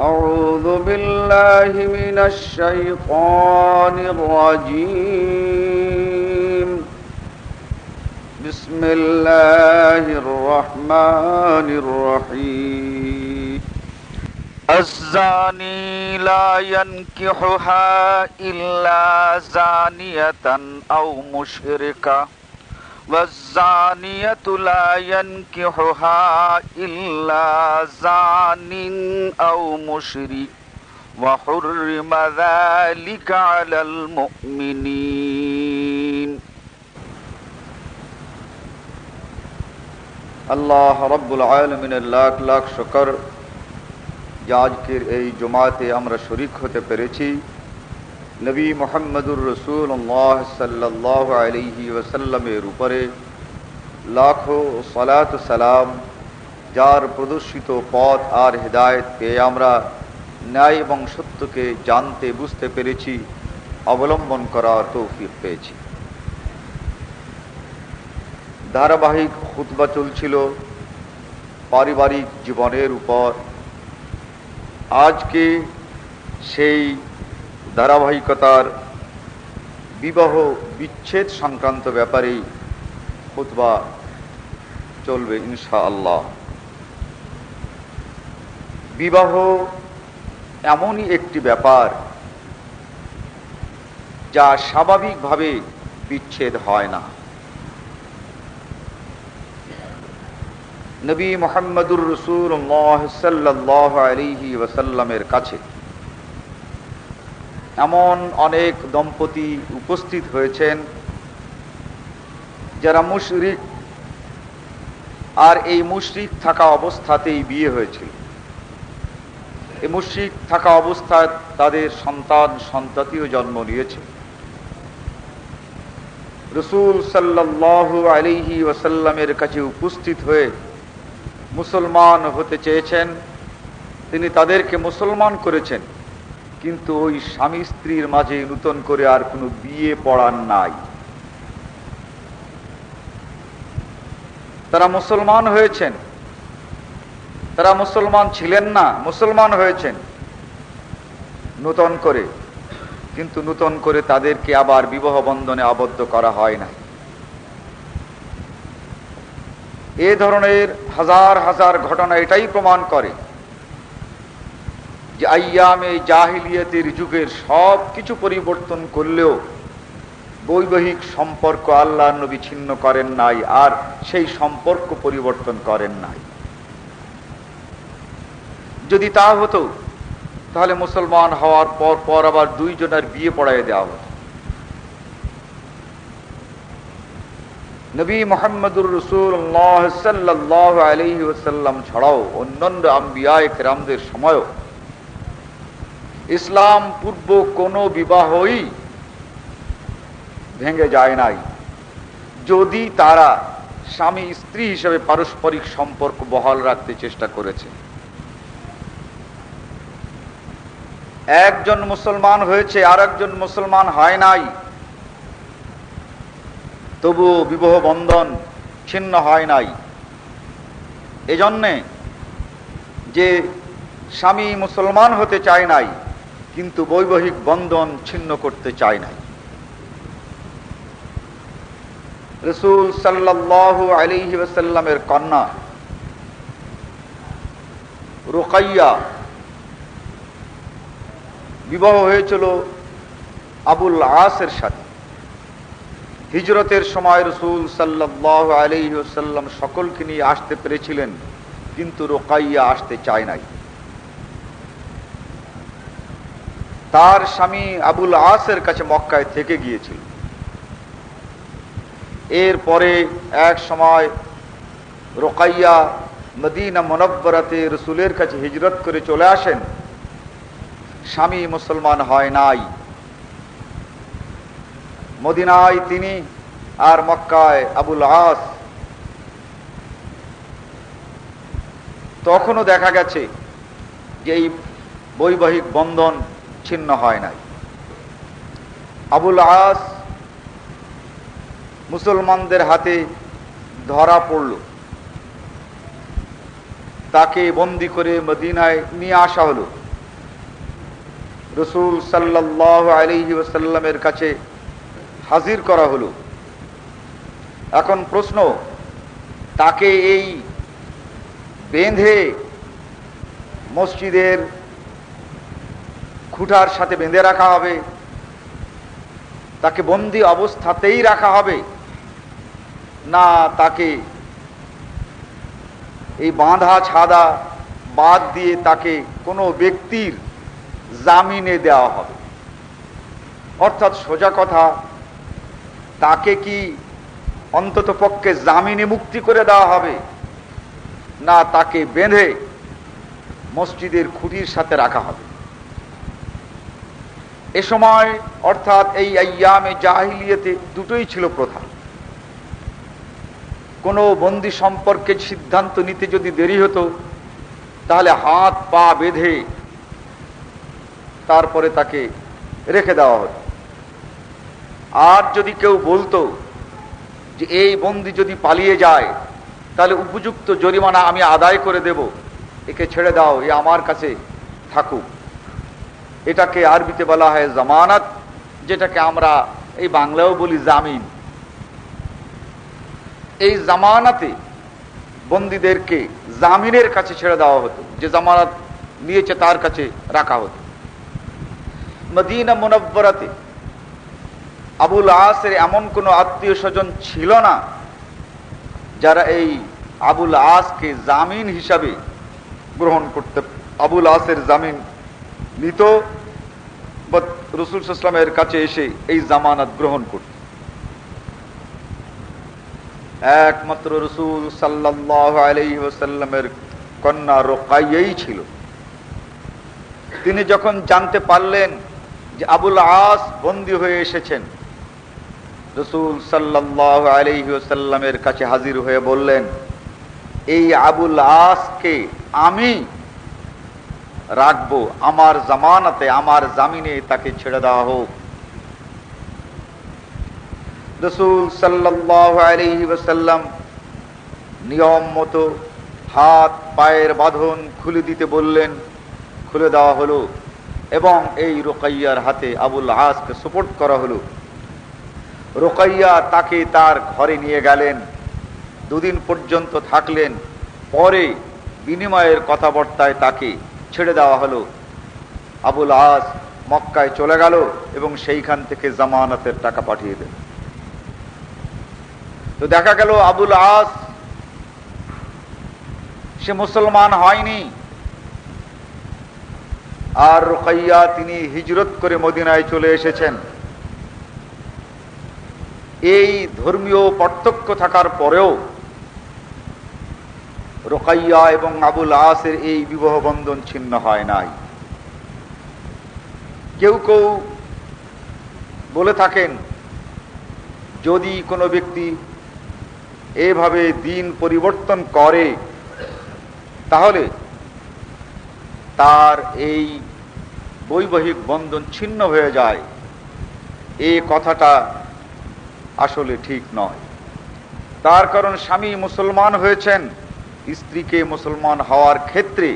أعوذ بالله من الشيطان الرجيم بسم الله الرحمن الرحيم الزاني لا ينكحها إلا زانية أو مشركة والزانية لا ينكحها إلا زان أو مشرك وحرم ذلك على المؤمنين আল্লাহ রাব্বুল আলামিনের লাখ লাখ শুকর যে আজকের এই জুমাতে আমরা শরীক হতে পেরেছি। নবী মুহাম্মদুর রাসূলুল্লাহ সাল্লাল্লাহু আলাইহি ওয়াসাল্লামের উপরে লাখো সালাত সালাম, যার প্রদর্শিত পথ আর হেদায়েত পেয়ে আমরা ন্যায় এবং সত্যকে জানতে বুঝতে পেরেছি, অবলম্বন করার তৌফিক পেয়েছি। ধারাবাহিক খুতবা চলছিল পারিবারিক জীবনের উপর। আজকে সেই ধারাবাহিকতার বিবাহ বিচ্ছেদ সংক্রান্ত ব্যাপারেই খুতবা চলবে ইনশাআল্লাহ। বিবাহ এমনই একটি ব্যাপার যা স্বাভাবিকভাবে বিচ্ছেদ হয় না। নবী মুহাম্মদুর রাসূলুল্লাহ সাল্লাল্লাহু আলাইহি ওয়াসাল্লামের কাছে এমন অনেক দম্পতি উপস্থিত হয়েছেন যারা মুশরিক, আর এই মুশরিক থাকা অবস্থাতেই বিয়ে হয়েছিল। এই মুশরিক থাকা অবস্থায় তাদের সন্তান সন্ততিও জন্ম নিয়েছে। রাসূল সাল্লাল্লাহু আলাইহি ওয়াসাল্লামের কাছে উপস্থিত হয়ে মুসলমান হতে চেয়েছেন, তিনি তাদেরকে মুসলমান করেছেন, কিন্তু ওই স্বামী স্ত্রীর মাঝে নূতন করে আর কোনো বিয়ে পড়ান নাই। তারা মুসলমান হয়েছেন, তারা মুসলমান ছিলেন না, মুসলমান হয়েছেন নূতন করে, কিন্তু নূতন করে তাদেরকে আবার বিবাহ বন্ধনে আবদ্ধ করা হয় না। এ ধরনের হাজার হাজার ঘটনা এটাই প্রমাণ করে যে আইয়ামে জাহিলিয়াতের যুগের সব কিছু পরিবর্তন করলেও বৈবাহিক সম্পর্ক আল্লাহর নবী ছিন্ন করেন নাই, আর সেই সম্পর্ক পরিবর্তন করেন নাই। যদি তা হতো তাহলে মুসলমান হওয়ার পর পর আবার দুইজনের বিয়ে পড়াইয়ে দেওয়া হতো। নবী মুহাম্মদুর রাসূলুল্লাহ সাল্লাল্লাহু আলাইহি ওয়াসাল্লাম ছাড়াও অন্যান্য আম্বিয়ায়ে কেরামদের সময়ও ইসলাম পূর্ব কোনো বিবাহই ভেঙে যায় নাই, যদি তারা স্বামী স্ত্রী হিসেবে পারস্পরিক সম্পর্ক বহাল রাখতে চেষ্টা করেছে। একজন মুসলমান হয়েছে আর একজন মুসলমান হয় নাই, তবুও বিবাহ বন্ধন ছিন্ন হয় নাই। এজন্যে যে স্বামী মুসলমান হতে চায় নাই, কিন্তু বৈবাহিক বন্ধন ছিন্ন করতে চায় নাই। রাসূল সাল্লাল্লাহু আলাইহি ওয়াসাল্লামের কন্যা রুকাইয়া বিবাহ হয়েছিল আবুল আসের সাথে। হিজরতের সময় রাসূল সাল্লাল্লাহু আলাইহি ওয়াসাল্লাম সকলকে নিয়ে আসতে পেরেছিলেন, কিন্তু রুকাইয়া আসতে চায় নাই। তার স্বামী আবুল আসের কাছে মক্কায় থেকে গিয়েছিল। এরপরে এক সময় রুকাইয়া মদিনা মুনাওয়ারাতে রাসূলের কাছে হিজরত করে চলে আসেন। স্বামী মুসলমান হয় নাই। মদিনায় তিনি আর মক্কায় আবুল আস। তখনও দেখা গেছে যে এই বৈবাহিক বন্ধন ছিন্ন হয় নাই। আবুল আস মুসলমানদের হাতে ধরা পড়ল, তাকে বন্দী করে মদিনায় নিয়ে আসা হলো। রসুল সাল্লাল্লাহু আলাইহি ওয়াসাল্লামের কাছে হাজির করা হলো। এখন প্রশ্ন, তাকে এই বেঁধে মসজিদের খুঁটার সাথে বেঁধে রাখা হবে, তাকে বন্দি অবস্থাতেই রাখা হবে, না তাকে এই বাঁধা ছাদা বাদ দিয়ে তাকে কোনো ব্যক্তির জামিনে দেওয়া হবে? অর্থাৎ সোজা কথা, তাকে কি অন্তত পক্ষে জামিনে মুক্তি করে দেওয়া হবে, না তাকে বেঁধে মসজিদের খুঁটির সাথে রাখা হবে? এ সময় অর্থাৎ এই আইয়ামে জাহিলিয়াতে দুটোই ছিল প্রথা। কোনো বন্দি সম্পর্কে সিদ্ধান্ত নিতে যদি দেরি হতো, তাহলে হাত পা বেঁধে তারপরে তাকে রেখে দেওয়া হতো। আর যদি কেউ বলতো যে এই বন্দি যদি পালিয়ে যায়, তাহলে উপযুক্ত জরিমানা আমি আদায় করে দেব, একে ছেড়ে দাও, এ আমার কাছে থাকুক, এটাকে আরবিতে বলা হয় জামানত, যেটাকে আমরা এই বাংলাও বলি জামিন। এই জামানাতে বন্দীদেরকে জামিনের কাছে ছেড়ে দেওয়া হতো, যে জামানত নিয়েছে তার কাছে রাখা হতো। মদিনা মুনাব্বরাতে আবুল আসের এমন কোনো আত্মীয় স্বজন ছিল না যারা এই আবুল আসকে জামিন হিসাবে গ্রহণ করতে, আবুল আসের জামিন নিত বা রসুল সাল্লামের কাছে এসে এই জামানত গ্রহণ করত। একমাত্র রসুল সাল্লাল্লাহু আলাইহি ওয়াসাল্লামের কন্যা রুকাইয়াই ছিল। তিনি যখন জানতে পারলেন যে আবুল আস বন্দী হয়ে এসেছেন, রসুল সাল্লাল্লাহু আলাইহি ওয়াসাল্লামের কাছে হাজির হয়ে বললেন, এই আবুল আসকে আমি রাখবো, আমার জামানতে, আমার জামিনে তাকে ছেড়ে দেওয়া হোক। রসুল সাল্লাল্লাহু আলাইহি ওয়াসাল্লাম নিয়ম মতো হাত পায়ের বাঁধন খুলে দিতে বললেন, খুলে দেওয়া হলো এবং এই রুকাইয়ার হাতে আবুল আসকে সুপোর্ট করা হলো। রুকাইয়া তাকে তার ঘরে নিয়ে গেলেন, দুদিন পর্যন্ত থাকলেন, পরে বিনিময়ের কথাবার্তায় তাকে ছেড়ে দেওয়া হলো। আবুল আস মক্কায় চলে গেল এবং সেইখান থেকে জামানতের টাকা পাঠিয়ে দেন। তো দেখা গেল আবুল আস সে মুসলমান হয়নি, আর রুকাইয়া তিনি হিজরত করে মদিনায় চলে এসেছেন। এই ধর্মীয় পার্থক্য থাকার পরেও রুকাইয়া এবং আবুল আসের এই বিবাহ বন্ধন ছিন্ন হয় নাই। কেউ কেউ বলে থাকেন, যদি কোনো ব্যক্তি এভাবে দিন পরিবর্তন করে তাহলে তার এই বৈবাহিক বন্ধন ছিন্ন হয়ে যায়। এই কথাটা আসলে ঠিক নয়। তার কারণ স্বামী মুসলমান হয়েছেন, স্ত্রীকে মুসলমান হওয়ার ক্ষেত্রে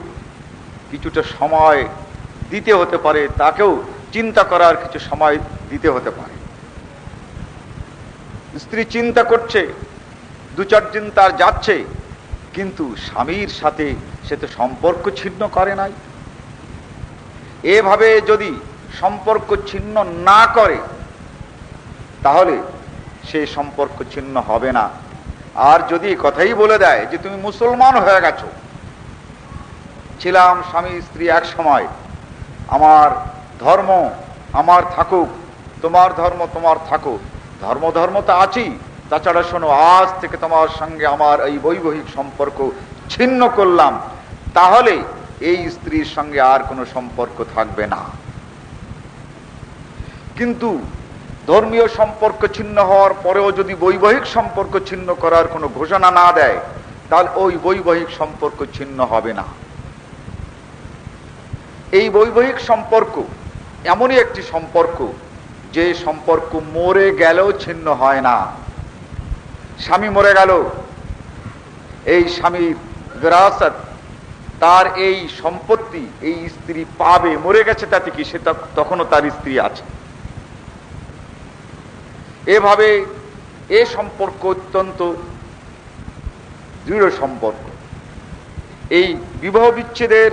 কিছুটা সময় দিতে হতে পারে, তাকেও চিন্তা করার কিছু সময় দিতে হতে পারে। স্ত্রী চিন্তা করছে, দু চার দিন তার যাচ্ছে, কিন্তু স্বামীর সাথে সে তো সম্পর্ক ছিন্ন করে নাই। এভাবে যদি সম্পর্ক ছিন্ন না করে তাহলে সে সম্পর্ক ছিন্ন হবে না। আর যদি কথাই বলে দেয় যে তুমি মুসলমান হয়ে গেছো, ছিলাম স্বামী স্ত্রী এক সময়, আমার ধর্ম আমার থাকুক, তোমার ধর্ম তোমার থাকুক, ধর্ম ধর্ম তো আছেই, তাছাড়া শোনো, আজ থেকে তোমার সঙ্গে আমার এই বৈবাহিক সম্পর্ক ছিন্ন করলাম, তাহলে এই স্ত্রীর সঙ্গে আর কোনো সম্পর্ক থাকবে না। কিন্তু ধর্মীয় সম্পর্ক ছিন্ন হওয়ার পরেও যদি বৈবাহিক সম্পর্ক ছিন্ন করার কোনো ঘোষণা না দেয়, তাহলে ওই বৈবাহিক সম্পর্ক ছিন্ন হবে না। এই বৈবাহিক সম্পর্ক এমনই একটি সম্পর্ক যে সম্পর্ক মরে গেলেও ছিন্ন হয় না। স্বামী মরে গেল, এই স্বামীর বিরাসত তার এই সম্পত্তি এই স্ত্রী পাবে, মরে গেছে তাতে কি, সে তখনও তার স্ত্রী আছে। এভাবে এ সম্পর্ক অত্যন্ত দৃঢ় সম্পর্ক। এই বিবাহ বিচ্ছেদের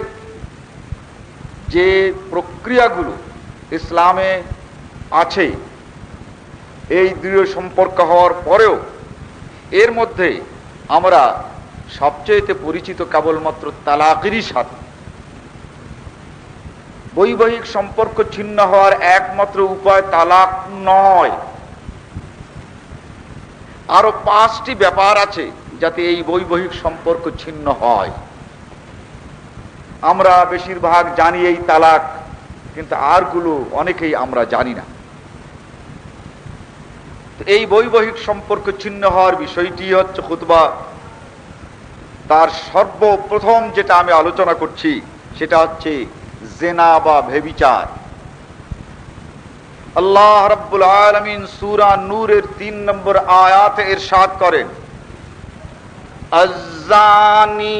যে প্রক্রিয়াগুলো ইসলামে আছে, এই দৃঢ় সম্পর্ক হওয়ার পরেও এর মধ্যে আমরা সবচেয়ে পরিচিত কেবলমাত্র তালাকেরই সাথে। বৈবাহিক সম্পর্ক ছিন্ন হওয়ার একমাত্র উপায় তালাক নয়, আরো 5টি ব্যাপার আছে যাতে এই বৈবাহিক সম্পর্ক ছিন্ন হয়। আমরা বেশিরভাগ জানি এই তালাক, কিন্তু আরগুলো অনেকেই আমরা জানি না। এই বৈবাহিক সম্পর্ক ছিন্ন হওয়ার বিষয়টি হচ্ছে খুতবা, তার সর্বপ্রথম যেটা আমি আলোচনা করছি সেটা হচ্ছে জেনা বা ব্যভিচার। আল্লাহ রাব্বুল আলামিন সূরা নূরের 3 নম্বর আয়াতে ইরশাদ করেন, আয-যানি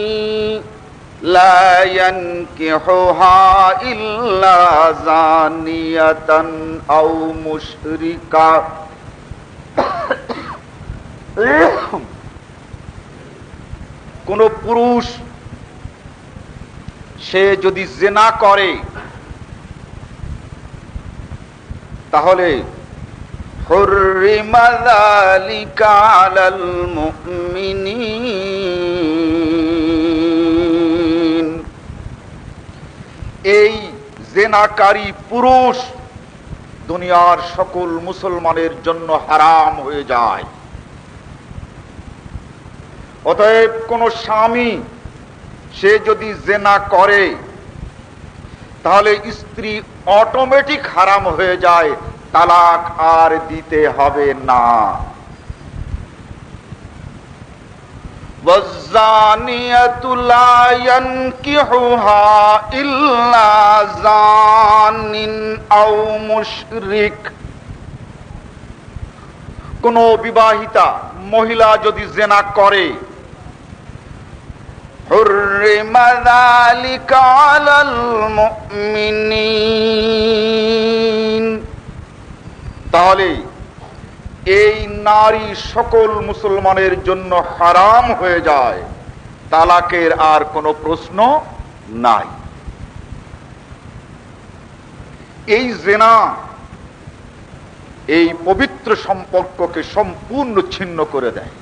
লা ইয়ানকিহুহা ইল্লা যানিয়াতান আও মুশরিকা। কোন পুরুষ সে যদি জিনা করে তাহলে হুররিমা যালিকা আলাল মুমিনিন, এই জিনাকারী পুরুষ দুনিয়ার সকল মুসলমানের জন্য হারাম হয়ে যায়। অতএব কোন স্বামী সে যদি জিনা করে তাহলে স্ত্রী অটোমেটিক হারাম হয়ে যায়, তালাক আর দিতে হবে না। والزانية لا ينكحها إلا زان أو مشرك, কোন বিবাহিতা মহিলা যদি জিনা করে حرم ذلك على المؤمنين, তাহলে এই নারী সকল মুসলমানের জন্য হারাম হয়ে যায়, তালাকের আর কোনো প্রশ্ন নাই। এই জিনা এই পবিত্র সম্পর্ককে সম্পূর্ণ ছিন্ন করে দেয়।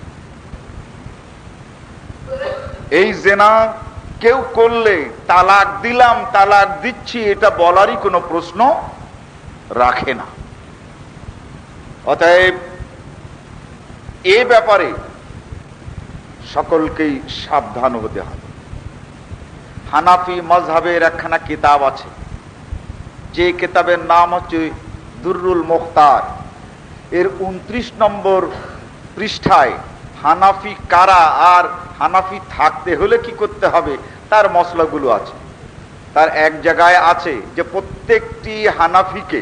এই জিনা কেউ করলে তালাক দিলাম তালাক দিচ্ছি এটা বলারই কোনো প্রশ্ন রাখে না। অতএব এ ব্যাপারে সকলকেই সাবধান হতে হবে। হানাফি মাযহাবের একখানা কিতাব আছে, যে কিতাবের নাম হচ্ছে দুররুল মুখতার। এর 29 নম্বর পৃষ্ঠায় হানাফি কারা আর হানাফি থাকতে হলে কি করতে হবে তার মসলাগুলো আছে। তার এক জায়গায় আছে যে প্রত্যেকটি হানাফিকে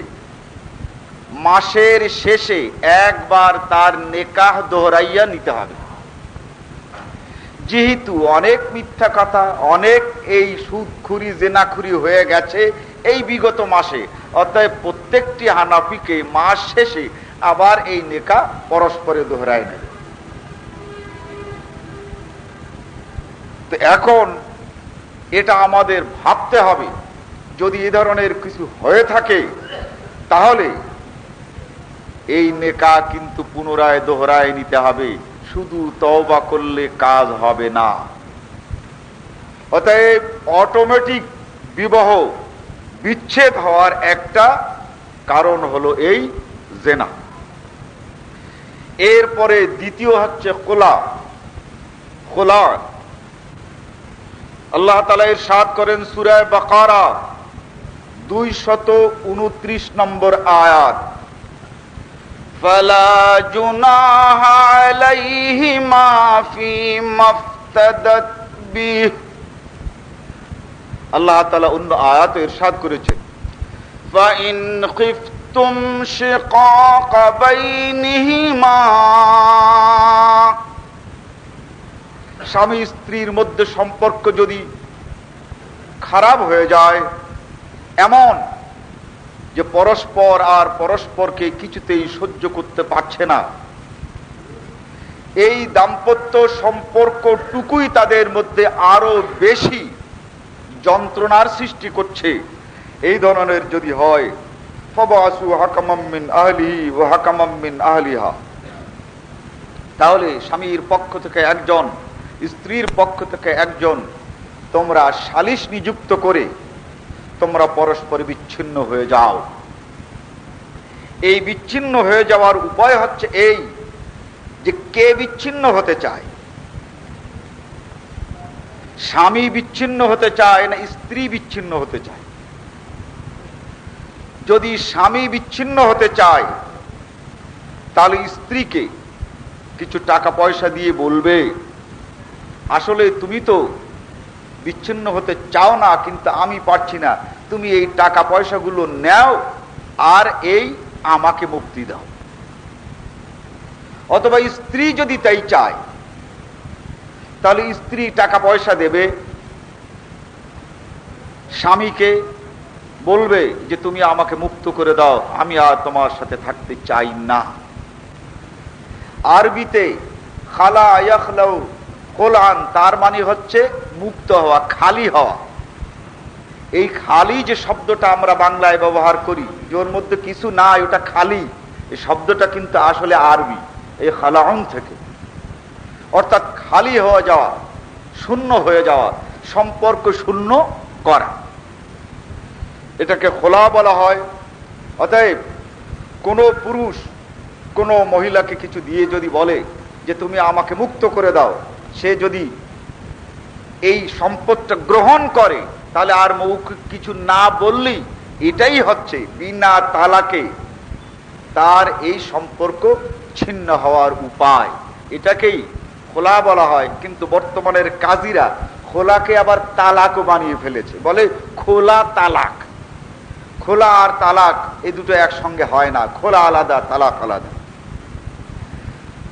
মাসের শেষে একবার তার নেকাহ দোহরাইয়া নিতে হবে। যেহেতু অনেক মিথ্যা কথা, অনেক এই সুদখুরি জেনাখুরি হয়ে গেছে এই বিগত মাসে, অতএব প্রত্যেকটি হানাফিকে মাস শেষে আবার এই নেকাহ পরস্পরে দোহরায় নেবে। তো এখন এটা আমাদের ভাবতে হবে, যদি এ ধরনের কিছু হয়ে থাকে তাহলে এই নেকাহ কিন্তু পুনরায় দোহরায় নিতে হবে, শুধু তওবা করলে কাজ হবে না। অতএব অটোমেটিক বিবাহ বিচ্ছেদ হওয়ার একটা কারণ হলো এই জিনা। এরপরে দ্বিতীয় হচ্ছে খোলা। খোলা আল্লাহ তাআলা ইরশাদ করেন সূরা বাকারা 229 নম্বর আয়াত, ফালা জুনাহা আলাইহিমা ফীমা ইফতাদাত বিহি। আল্লাহ তাআলা অন্য আয়াতে ইরশাদ করেছেন, ফাইন খিফতুম শিকাকা বাইনিহিমা, স্বামী স্ত্রীর মধ্যে সম্পর্ক যদি খারাপ হয়ে যায়, এমন যে পরস্পর আর পরস্পরকে কিছুতেই সহ্য করতে পারছে না, এই দাম্পত্য সম্পর্কটুকুই তাদের মধ্যে আরো বেশি যন্ত্রণার সৃষ্টি করছে, এই ধরনের যদি হয়, ফাবাসু হাকামাম মিন আহলিহি ওয়া হাকামাম মিন আহলিহা, তাহলে স্বামীর পক্ষ থেকে একজন, স্ত্রীর পক্ষ থেকে একজন তোমরা সালিশ নিযুক্ত করে তোমরা পরস্পর বিচ্ছিন্ন হয়ে যাও। এই বিচ্ছিন্ন হয়ে যাওয়ার উপায় হচ্ছে এই যে কে বিচ্ছিন্ন হতে চায়, স্বামী বিচ্ছিন্ন হতে চায় না স্ত্রী বিচ্ছিন্ন হতে চায়। যদি স্বামী বিচ্ছিন্ন হতে চায় তাহলে স্ত্রীকে কিছু টাকা পয়সা দিয়ে বলবে, আসলে তুমি তো বিচ্ছিন্ন হতে চাও না, কিন্তু আমি পারছি না, তুমি এই টাকা পয়সাগুলো নাও আর এই আমাকে মুক্তি দাও। অথবা স্ত্রী যদি তাই চায় তাহলে স্ত্রী টাকা পয়সা দেবে, স্বামীকে বলবে যে তুমি আমাকে মুক্ত করে দাও, আমি আর তোমার সাথে থাকতে চাই না। আরবিতে খালা ইয়াখলাউ কোলান, তার মানে হচ্ছে মুক্ত হওয়া, খালি হওয়া। এই খালি যে শব্দটা আমরা বাংলায় ব্যবহার করি, ওর মধ্যে কিছু নাই, ওটা খালি, এই শব্দটা কিন্তু আসলে আরবি, এই খালাউন থেকে, অর্থাৎ খালি হয়ে যাওয়া, শূন্য হয়ে যাওয়া, সম্পর্ক শূন্য করা, এটাকে খোলা বলা হয়। অতএব কোনো পুরুষ কোনো মহিলাকে কিছু দিয়ে যদি বলে যে তুমি আমাকে মুক্ত করে দাও, সে যদি এই সম্পদটা গ্রহণ করে তাহলে আর মৌখিক কিছু না বললেই এটাই হচ্ছে বিনা তালাকে তার এই সম্পর্ক ছিন্ন হওয়ার উপায়, এটাকেই খোলা বলা হয়। কিন্তু বর্তমানের কাজীরা খোলাকে আবার তালাকও বানিয়ে ফেলেছে, বলে খোলা তালাক। খোলা আর তালাক এই দুটো একসঙ্গে হয় না, খোলা আলাদা, তালাক আলাদা।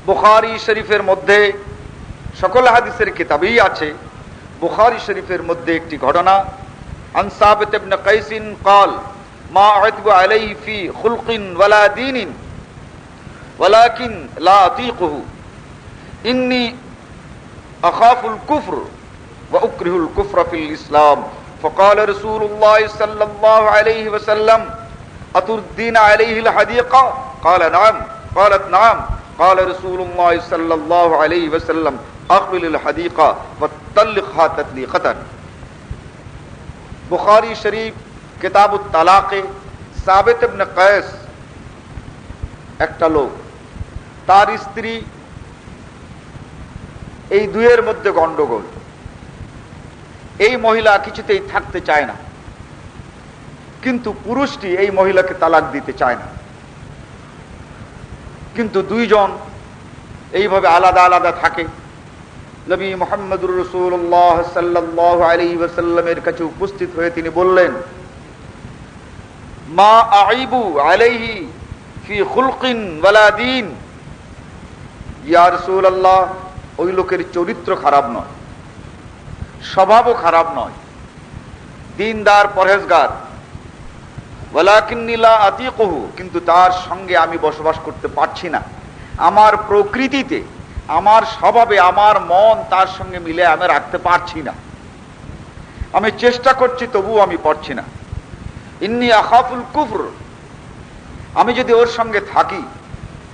বুখারী শরীফের মধ্যে, সকল হাদিসের কিতাবেই আছে, বুখারী শরীফের মধ্যে একটি ঘটনা, আন সাবিত ইবনে কাইসিন قال ما اعتب عليه في خلق ولا دين ولكن لا اطيقه اني اخاف الكفر واكره الكفر في الاسلام فقال رسول الله صلى الله عليه وسلم اتردين عليه الحديقه قال نعم قالت نعم قال رسول الله صلى الله عليه وسلم اقبل الحديقه وطلقها تطليقه। বুখারী শরীফ কিতাবুত তালাকে সাবিত ইবনে কায়েস, একটা লোক, তার স্ত্রী, এই দুয়ের মধ্যে গন্ডগোল, এই মহিলা কিছুতেই থাকতে চায় না, কিন্তু পুরুষটি এই মহিলাকে তালাক দিতে চায় না, কিন্তু দুইজন এইভাবে আলাদা আলাদা থাকে। নবী মুহাম্মদুর রাসূলুল্লাহ সাল্লাল্লাহু আলাইহি ওয়াসাল্লামের কাছে উপস্থিত হয়ে তিনি বললেন, মা আইবু আলাইহি ফি খুলকিন ওয়ালা দীন, ইয়া রাসূলুল্লাহ, ওই লোকের চরিত্র খারাপ নয়, স্বভাবও খারাপ নয়, দিনদার পরহেজগার, ওয়ালাকিন্নী লা আতিকুহু, কিন্তু তার সঙ্গে আমি বসবাস করতে পারছি না, আমার প্রকৃতিতে, আমার স্বভাবে, আমার মন তার সঙ্গে মিলে আমি রাখতে পারছি না, আমি চেষ্টা করছি তবুও আমি পারছি না। ইন্নী আখাফুল কুফর, আমি যদি ওর সঙ্গে থাকি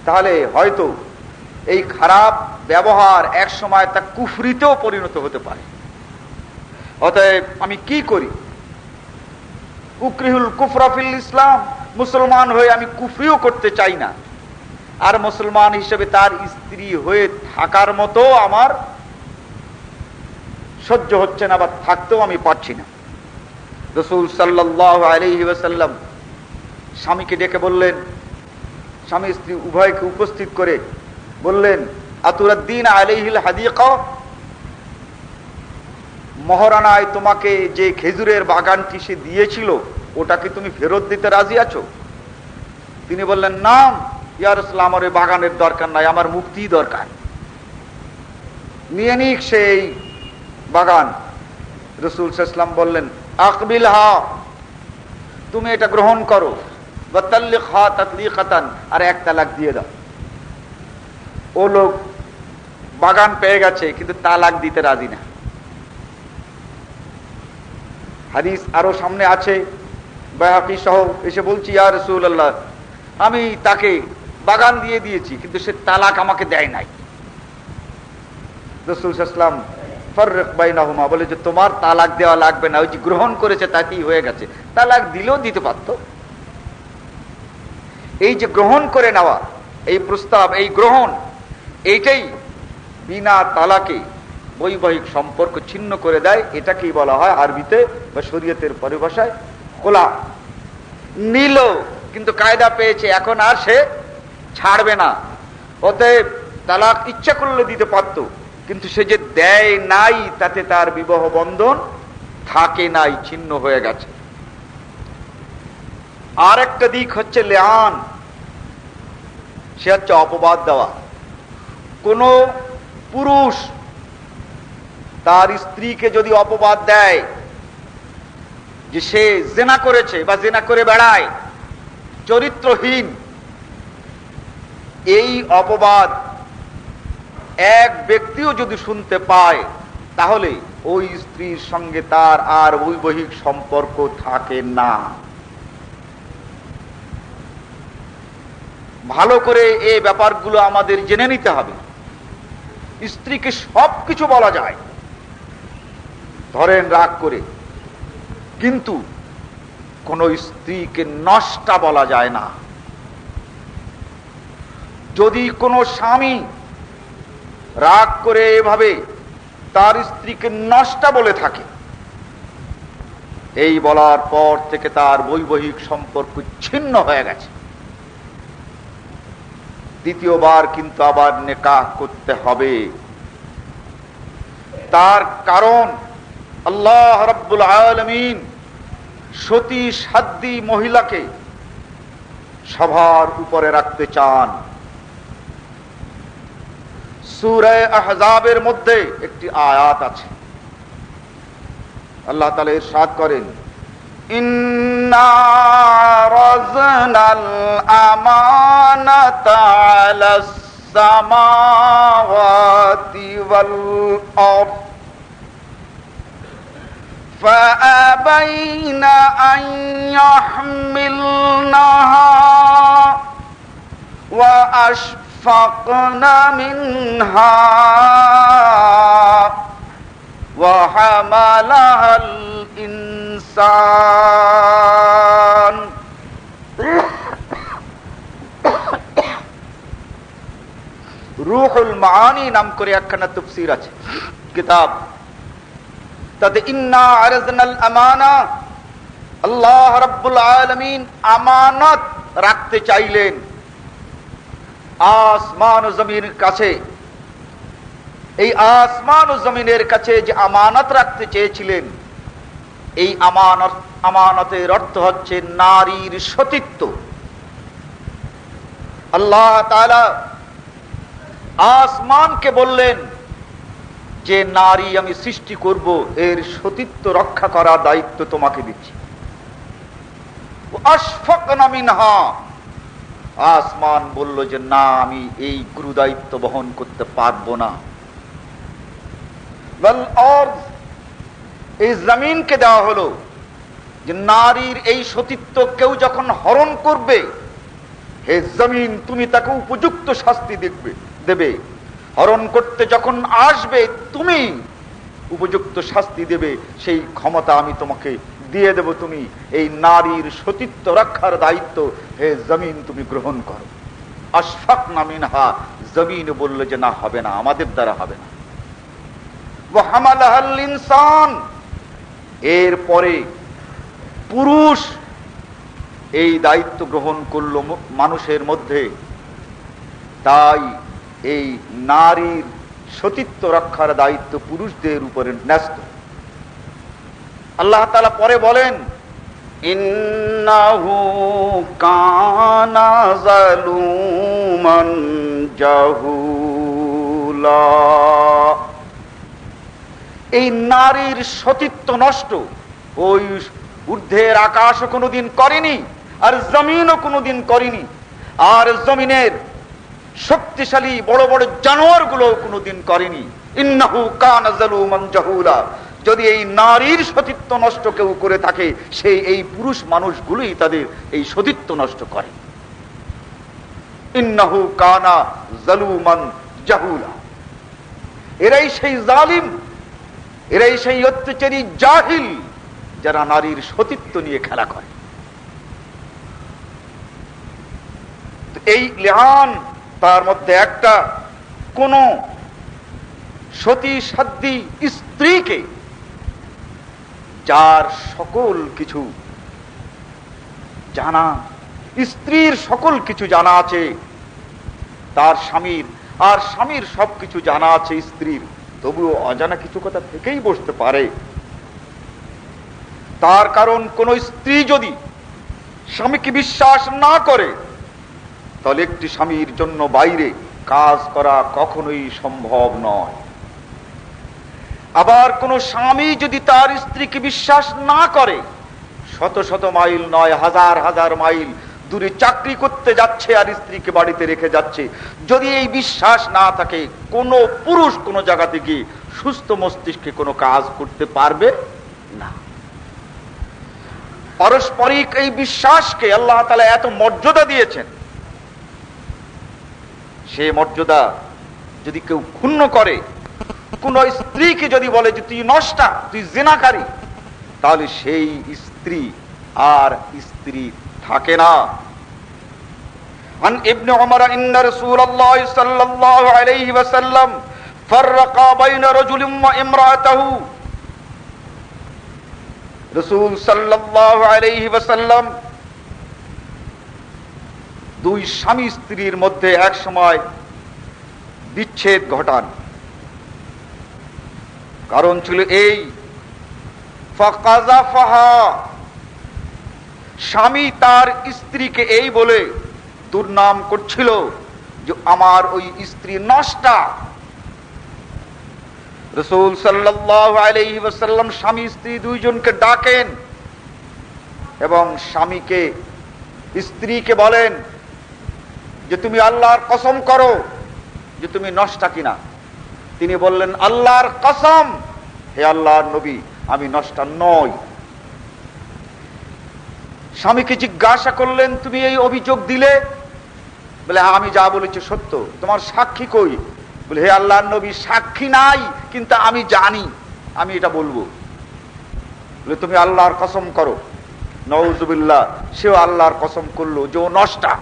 তাহলে হয়তো এই খারাপ ব্যবহার এক সময় তা কুফরিতেও পরিণত হতে পারে। অতএব আমি কি করি? উকরিহুল কুফরা ফিল ইসলাম, মুসলমান হয়ে আমি কুফরিও করতে চাই না, আর মুসলমান হিসেবে তার স্ত্রী হয়ে থাকার মতো আমার সহ্য হচ্ছে না, বা থাকতেও আমি পারছি না। রাসূল সাল্লাল্লাহু আলাইহি ওয়াসাল্লাম স্বামীকে ডেকে বললেন, স্বামী স্ত্রী উভয়কে উপস্থিত করে বললেন, আতুরাদ্দিন আলাইহিল হাদিকা, মহারানায় তোমাকে যে খেজুরের বাগানটি সে দিয়েছিল ওটাকে তুমি ফেরত দিতে রাজি আছো? তিনি বললেন, নাম ইয়া রাসূলুল্লাহ, আমার ওই বাগানের দরকার নাই, আমার মুক্তি দরকার, নিয়ে নিক সেই বাগান। রাসূল সাল্লাল্লাহু আলাইহি ওয়াসাল্লাম বললেন, আকবিলহা, তুমি এটা গ্রহণ করো, ওয়া তাল্লিকহা তাতলিকাতান, আর এক তালাক দিয়ে দাও। ও লোক বাগান পেয়ে গেছে কিন্তু তালাক দিতে রাজি না। হাদিস আরো সামনে আছে, বাইহাকী সহ এসে বলছি, ইয়া রাসূলুল্লাহ, আমি তাকে বাগান দিয়ে দিয়েছি কিন্তু সে তালাক আমাকে দেয় নাই। রাসূল সাল্লাল্লাহু আলাইহি ওয়াসাল্লাম ফাররিক বাইনাহুমা, বলে যে তোমার তালাক দেওয়া লাগবে না, ওই যে গ্রহণ করেছে তাতেই হয়ে গেছে, তালাক দিলেও দিতে পারত। এই যে গ্রহণ করে নেওয়া, এই প্রস্তাব, এই গ্রহণ, এইটাই বিনা তালাকে বৈবাহিক সম্পর্ক ছিন্ন করে দেয়। এটাকেই বলা হয় আরবিতে বা শরীয়তের পরিভাষায় খোলা। নিল কিন্তু কায়দা পেয়েছে, এখন আর সে ছাড়বে না। অতএব তালাক ইচ্ছা করলে দিতে পারত, কিন্তু সে যে দেয় নাই তাতে তার বিবাহ বন্ধন থাকে নাই, ছিন্ন হয়ে গেছে। আর একটা দিক হচ্ছে লিআন, সে হচ্ছে অপবাদ দেওয়া। কোন পুরুষ তার স্ত্রীকে যদি অপবাদ দেয় যে সে জেনা করেছে বা জেনা করে বেড়ায়, চরিত্রহীন, এই অপবাদ এক ব্যক্তিও যদি শুনতে পায় তাহলে ওই স্ত্রীর সঙ্গে তার আর বৈবাহিক সম্পর্ক থাকে না। ভালো করে এই ব্যাপারগুলো আমাদের জেনে নিতে হবে। স্ত্রীকে সবকিছু বলা যায়, ধরেন রাগ করে, কিন্তু কোন স্ত্রীকে নষ্টা বলা যায় না। যদি কোনো স্বামী রাগ করে এভাবে তার স্ত্রীকে নষ্টা বলে থাকে, এই বলার পর থেকে তার বৈবাহিক সম্পর্ক ছিন্ন হয়ে গেছে। দ্বিতীয়বার কিন্তু আবার নিকাহ করতে হবে। তার কারণ আল্লাহ রাব্বুল আলামিন সতী সাধ্বী মহিলাকে সবার উপরে রাখতে চান। সূরা আহজাবের মধ্যে একটি আয়াত আছে, আল্লাহ তাআলা ইরশাদ করেন, ইন্না রাজনাল আমানাতা আলাস সামাওয়াতি ওয়াল আরদ فأبين أن يحملنها وأشفقن منها وحملها الإنسان রুহুল মাআনি নাম করে একখানা তাফসীর আছে কিতাব, তাতে ইন্না আরাজনাল আমানা, আল্লাহ রাব্বুল আলামিন আমানত রাখতে চাইলেন আসমান ও জমিনের কাছে। এই আসমান ও জমিনের কাছে যে আমানত রাখতে চেয়েছিলেন, এই আমানতের অর্থ হচ্ছে নারীর সতীত্ব। আল্লাহ তাআলা আসমানকে বললেন যে নারী আমি সৃষ্টি করব, এর সতীত্ব রক্ষা করার দায়িত্ব তোমাকে দিচ্ছি। আশফাকনা মিনহা, আসমান বলল যে না, আমি এই গুরু দায়িত্ব বহন করতে পারবো না। ওয়াল আরদ, এই জমিনকে দেওয়া হলো যে নারীর এই সতীত্ব কেউ যখন হরণ করবে, হে জমিন তুমি তাকে উপযুক্ত শাস্তি দেবে। হরণ করতে যখন আসবে তুমি উপযুক্ত শাস্তি দেবে, সেই ক্ষমতা আমি তোমাকে দিয়ে দেব। তুমি এই নারীর সতীত্ব রক্ষার দায়িত্ব হে জমিন তুমি গ্রহণ করো। আশফাকনা মিনহা, জমিন বলল যে না, হবে না, আমাদের দ্বারা হবে না। ওয়া হামালাহাল ইনসান, এরপরে পুরুষ এই দায়িত্ব গ্রহণ করলো মানুষের মধ্যে। তাই এই নারীর সতীত্ব রক্ষার দায়িত্ব পুরুষদের উপরে ন্যস্ত। আল্লাহ তাআলা পরে বলেন, ইন্নাহু কানা যালুমান জাহুলা, এই নারীর সতীত্ব নষ্ট, ওই ঊর্ধ্বের আকাশও কোনোদিন করেনি, আর জমিনও কোনোদিন করেনি, আর জমিনের শক্তিশালী বড় বড় জানোয়ার গুলো কোনোদিন করেনি। ইন্নাহু কানা যালুমান জাহুলা। যদি এই নারীর সতীত্ব নষ্ট কেউ করে থাকে, সেই এই পুরুষ মানুষগুলোই তাদের এই সতীত্ব নষ্ট করে। ইন্নাহু কানা যালুমান জাহুলা। এরাই সেই জালিম, এরাই সেই অত্যাচারী জাহিল, যারা নারীর সতীত্ব নিয়ে খেলা করে। এই লিআন, তার মধ্যে একটা কোন সতী সাধ্বী স্ত্রীকে, যার সকল কিছু জানা, স্ত্রীর সকল কিছু জানা আছে তার স্বামীর, আর স্বামীর সবকিছু জানা আছে স্ত্রীর, তবুও অজানা কিছু কথা থেকেই বসতে পারে। তার কারণ কোন স্ত্রী যদি স্বামীকে বিশ্বাস না করে, তাহলে একটি স্বামীর জন্য বাইরে কাজ করা কখনোই সম্ভব নয়। আবার কোন স্বামী যদি তার স্ত্রীকে বিশ্বাস না করে, শত শত মাইল নয়, হাজার হাজার মাইল দূরে চাকরি করতে যাচ্ছে আর স্ত্রীকে বাড়িতে রেখে যাচ্ছে, যদি এই বিশ্বাস না থাকে, কোন পুরুষ কোন জায়গা থেকে সুস্থ মস্তিষ্কে কোনো কাজ করতে পারবে না। পারস্পরিক এই বিশ্বাসকে আল্লাহ তাআলা এত মর্যাদা দিয়েছেন, সে মর্যাদা যদি কেউ ক্ষুণ্ণ করে, কোন স্ত্রীকে যদি বলে যে তুই নষ্টা, তুই জিনাকারী, তাহলে সেই স্ত্রী আর স্ত্রী থাকে না। عن ابن عمر ان رسول الله صلى الله عليه وسلم فرق بين رجل وامراته। রাসূল সাল্লাল্লাহু আলাইহি ওয়াসাল্লাম দুই স্বামী স্ত্রীর মধ্যে এক সময় বিচ্ছেদ ঘটান। কারণ ছিল এই, ফাকাযাফাহা, স্বামী তার স্ত্রীকে এই বলে দুর্নাম করছিল যে আমার ওই স্ত্রী নষ্টা। রাসূল সাল্লাল্লাহু আলাইহি ওয়াসাল্লাম স্বামী স্ত্রী দুইজনকে ডাকেন এবং স্বামীকে স্ত্রীকে বলেন যে তুমি আল্লাহর কসম করো যে তুমি নষ্টা কিনা। তিনি বললেন আল্লাহর কসম, হে আল্লাহর নবী, আমি নষ্টা নই। স্বামীকে জিজ্ঞাসা করলেন তুমি এই অভিযোগ দিলে? বলে আমি যা বলেছি সত্য। তোমার সাক্ষী কই? বলে হে আল্লাহর নবী, সাক্ষী নাই, কিন্তু আমি জানি, আমি এটা বলবো। বলে তুমি আল্লাহর কসম করো। নাউযুবিল্লাহ, সেও আল্লাহর কসম করলো যে ও নষ্টা।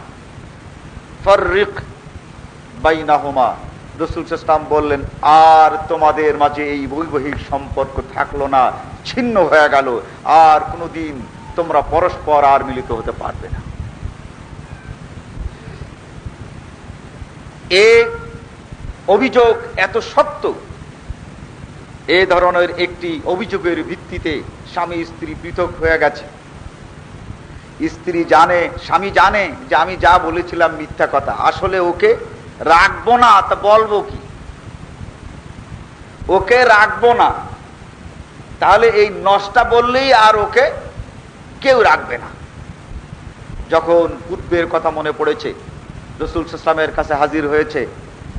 ফাররিক বাইনাহুমা। রাসূল সাল্লাল্লাহু আলাইহি ওয়াসাল্লাম বললেন আর তোমাদের মাঝে এই বৈবাহিক সম্পর্ক থাকলো না, ছিন্ন হয়ে গেল, আর কোনোদিন তোমরা পরস্পর আর মিলিত হতে পারবে না। এ অভিযোগ এত সত্য, এ ধরনের একটি অভিযোগের ভিত্তিতে স্বামী স্ত্রী পৃথক হয়ে গেছে। স্ত্রী জানে, স্বামী জানে যে আমি যা বলেছিলাম মিথ্যা কথা, আসলে ওকে রাখবো না, তা বলবো কি? ওকে রাখবো না, তাহলে এই নষ্টা বললেই আর ওকে কেউ রাখবে না। যখন পূর্বের কথা মনে পড়েছে, রাসূল সাল্লাল্লাহু আলাইহি ওয়াসাল্লামের কাছে হাজির হয়েছে,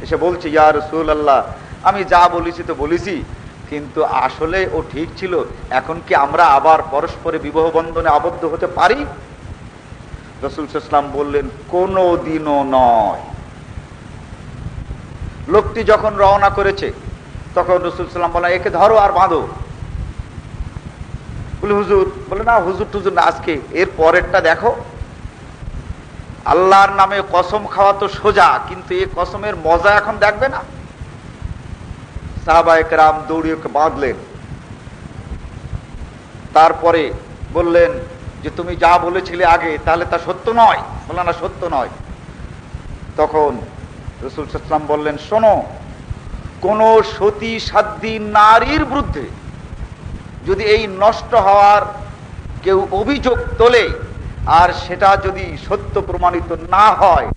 এসে বলছে ইয়া রাসূলুল্লাহ, আমি যা বলেছি তো বলেছি, কিন্তু আসলে ও ঠিক ছিল, এখন কি আমরা আবার পরস্পরে বিবাহ বন্ধনে আবদ্ধ হতে পারি? রাসূল সাল্লাল্লাহু আলাইহি ওয়াসাল্লাম বললেন কোনো দিনও নয়। লোকটি যখন রওনা করেছে তখন রাসূল সাল্লাল্লাহু আলাইহি ওয়াসাল্লাম বললেন একে ধরো আর বাঁধো। বলে হুজুর, বলে না হুজুর টুজুর না, আজকে এর পরেরটা দেখো। আল্লাহর নামে কসম খাওয়া তো সোজা, কিন্তু এই কসমের মজা এখন দেখবে না। সাহাবায়ে কেরাম দৌড়িয়ে ওকে বাঁধলেন। তারপরে বললেন যে তুমি যা বলেছিলে আগে, তাহলে তা সত্য নয়? বললেন না, সত্য নয়। তখন রাসূল সাল্লাল্লাহু আলাইহি ওয়াসাল্লাম বললেন শোনো, কোন সতী সাধ্বী নারীর বিরুদ্ধে যদি এই নষ্ট হওয়ার কেউ অভিযোগ তোলে, আর সেটা যদি সত্য প্রমাণিত না হয়,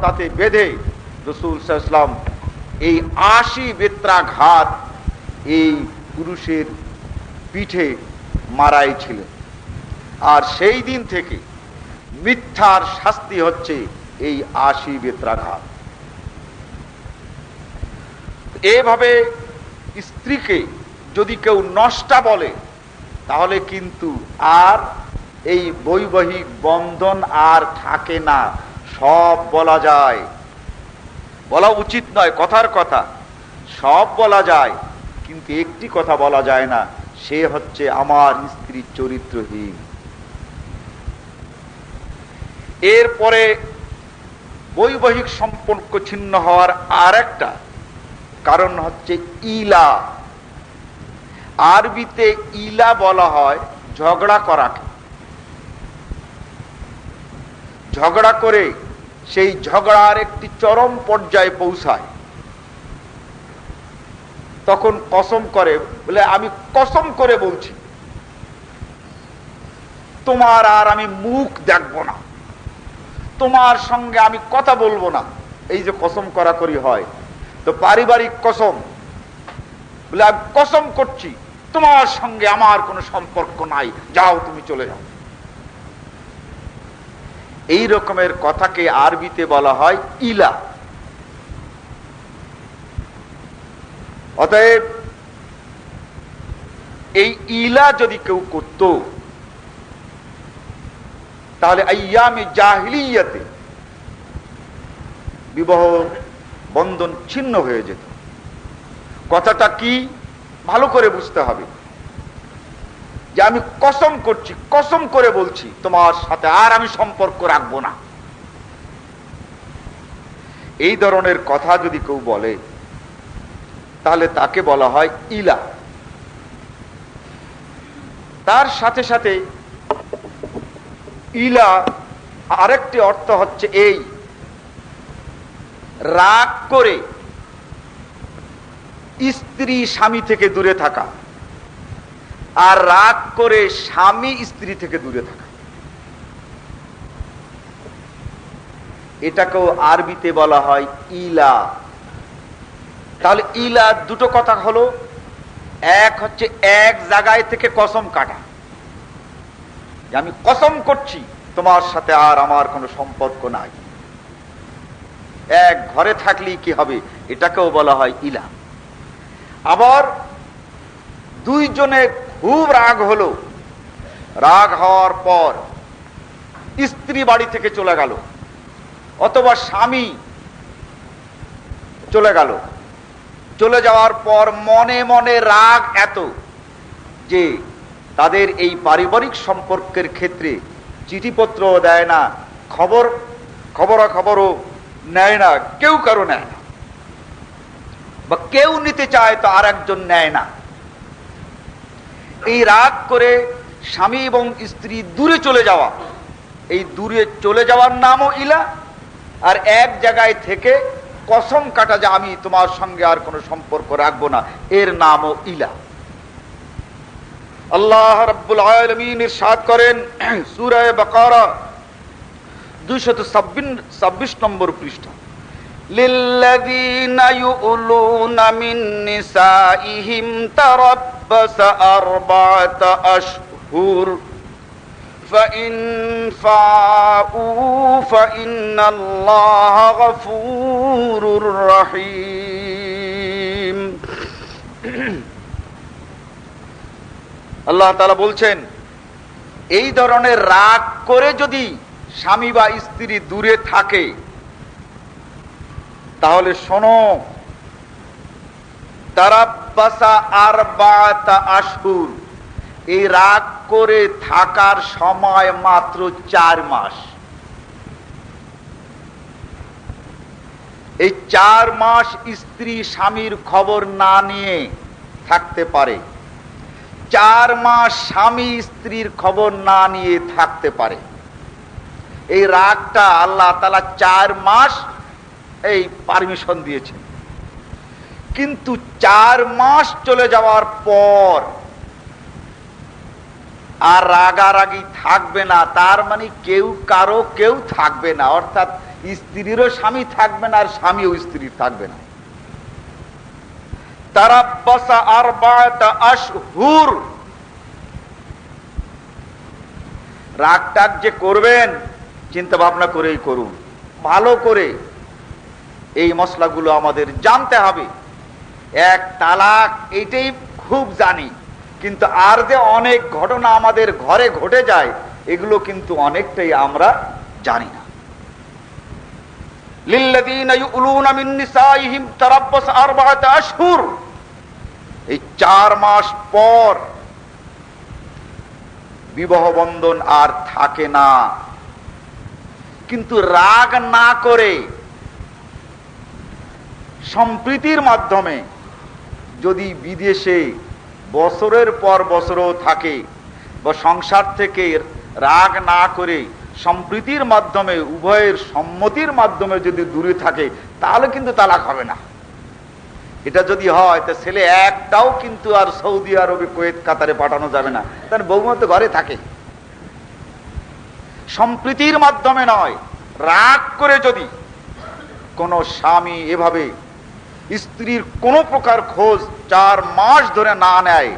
তাতে বেঁধে রাসূল সাল্লাল্লাহু আলাইহি ওয়াসাল্লাম এই 80 বেত্রাঘাত এই পুরুষের পিঠে মারাই ছিল। আর সেই দিন থেকে মিথ্যার শাস্তি হচ্ছে এই 80 বেত্রাঘাত। এভাবে স্ত্রীকে যদি কেউ নষ্টা বলে তাহলে কিন্তু আর এই বৈবাহিক বন্ধন আর থাকে না। সব বলা যায়, বলা উচিত নয়, কথার কথা সব বলা যায়, কিন্তু একটি কথা বলা যায় না, সে হচ্ছে আমার স্ত্রী চরিত্রহীন। এরপরে বৈবাহিক সম্পর্ক ছিন্ন হওয়ার আর একটা কারণ হচ্ছে ইলা। আরবিতে ইলা বলা হয় ঝগড়া করাকে। ঝগড়া করে সেই ঝগড়ার একটি চরম পর্যায়ে পৌঁছায়, তখন কসম করে, বলে আমি কসম করে বলছি তোমার আর আমি মুখ দেখব না, তোমার সঙ্গে আমি কথা বলবো না। এই যে কসম করাকরি হয়, তো পারিবারিক কসম, বলে আমি কসম করছি তোমার সঙ্গে আমার কোনো সম্পর্ক নাই, যাও তুমি চলে যাও। এই রকমের কথাকে আরবিতে বলা হয় ইলা। অতএব এই ইলা যদি কেউ করত তাহলে আইয়ামে জাহিলিয়াতে বিবাহ বন্ধন ছিন্ন হয়ে যেত। কথাটা কি ভালো করে বুঝতে হবে, যে আমি কসম করছি, কসম করে বলছি তোমার সাথে আর আমি সম্পর্ক রাখবো না। এই ধরনের কথা যদি কেউ বলে তাহলে তাকে বলা হয় ইলা। তার সাথে সাথে ইলা আরেকটি অর্থ হচ্ছে এই, রাগ করে স্ত্রী স্বামী থেকে দূরে থাকা, আর রাগ করে স্বামী স্ত্রী থেকে দূরে থাকা। এটাকেও আরবিতে বলা হয় ইলা। তাহলে ইলা দুটো কথা হলো, এক হচ্ছে এক জায়গায় থেকে কসম কাটা, যে আমি কসম করছি তোমার সাথে আর আমার কোনো সম্পর্ক নাই। এক ঘরে থাকলেই কি হবে, এটাকেও বলা হয় ইলা। আবার দুইজনে খুব রাগ হলো, রাগ হওয়ার পর স্ত্রী বাড়ি থেকে চলে গেল, অথবা স্বামী চলে গেল। চলে যাওয়ার পর মনে মনে রাগ এত যে তাদের এই পারিবারিক সম্পর্কের ক্ষেত্রে চিঠিপত্র দেয় না, খবরও নেয় না, কেউ কারো নেয় না, বা কেউ নিতে চায় তো আর একজন নেয় না। এই রাগ করে স্বামী এবং স্ত্রী দূরে চলে যাওয়া, এই দূরে চলে যাওয়ার নামও ইলা। আর এক জায়গায় থেকে কসম কাটা যে আমি তোমার সঙ্গে আর কোনো সম্পর্ক রাখবো না, এর নামও ইলা। আল্লাহ রাব্বুল আলামিন ইরশাদ করেন সূরা বাকারা 226 নম্বর পৃষ্ঠা, লিল্লাযীনা ইউলুনা মিন নিসাইহিম তারাব্বাসা আরবাআতা আশহুর فإن فاءوا فإن الله غفور رحيم। আল্লাহ তাআলা বলছেন, এই ধরনের রাগ করে যদি স্বামী বা স্ত্রী দূরে থাকে তাহলে শোনো, তারাব্বাসা আরবাআতা আশহুর, এই রাগ করে থাকার সময় মাত্র 4 মাস। এই 4 মাস স্ত্রী স্বামীর খবর না নিয়ে থাকতে পারে, 4 মাস স্বামী স্ত্রীর খবর না নিয়ে থাকতে পারে। এই রাগটা আল্লাহ তাআলা 4 মাস এই পারমিশন দিয়েছেন। কিন্তু 4 মাস চলে যাওয়ার পর আর রাগারাগি থাকবে না, তার মানে কেউ থাকবে না, অর্থাৎ স্ত্রীরও স্বামী থাকবে না আর স্বামীও স্ত্রীর থাকবে না। তারাব্বাসা আরবাআতা আশহুর। রাগ টাগ যে করবেন চিন্তা ভাবনা করেই করুন, ভালো করে এই মশলাগুলো আমাদের জানতে হবে। এক তালাক এইটাই খুব জানি, কিন্তু আর যে অনেক ঘটনা আমাদের ঘরে ঘটে যায় এগুলো কিন্তু অনেকটাই আমরা জানি না। লিল্লাযীনা ইউলুনা মিন নিসাইহিম তারাব্বাস আরবাআতা আশহুর। এই 4 মাস পর বিবাহ বন্ধন আর থাকে না। কিন্তু রাগ না করে সম্প্রীতির মাধ্যমে যদি বিদেশে বছরের পর বছরও থাকে বা সংসার থেকে রাগ না করে সম্প্রীতির মাধ্যমে উভয়ের সম্মতির মাধ্যমে যদি দূরে থাকে তাহলে কিন্তু তালাক হবে না। এটা যদি হয় তা ছেলে একটাও কিন্তু আর সৌদি আরবে, কুয়েত, কাতারে পাঠানো যাবে না, তার বৌমা তো ঘরে থাকে। সম্প্রীতির মাধ্যমে নয়, রাগ করে যদি কোন স্বামী এভাবে স্ত্রীর কোন প্রকার খোঁজ 4 মাস ধরে না নেয়,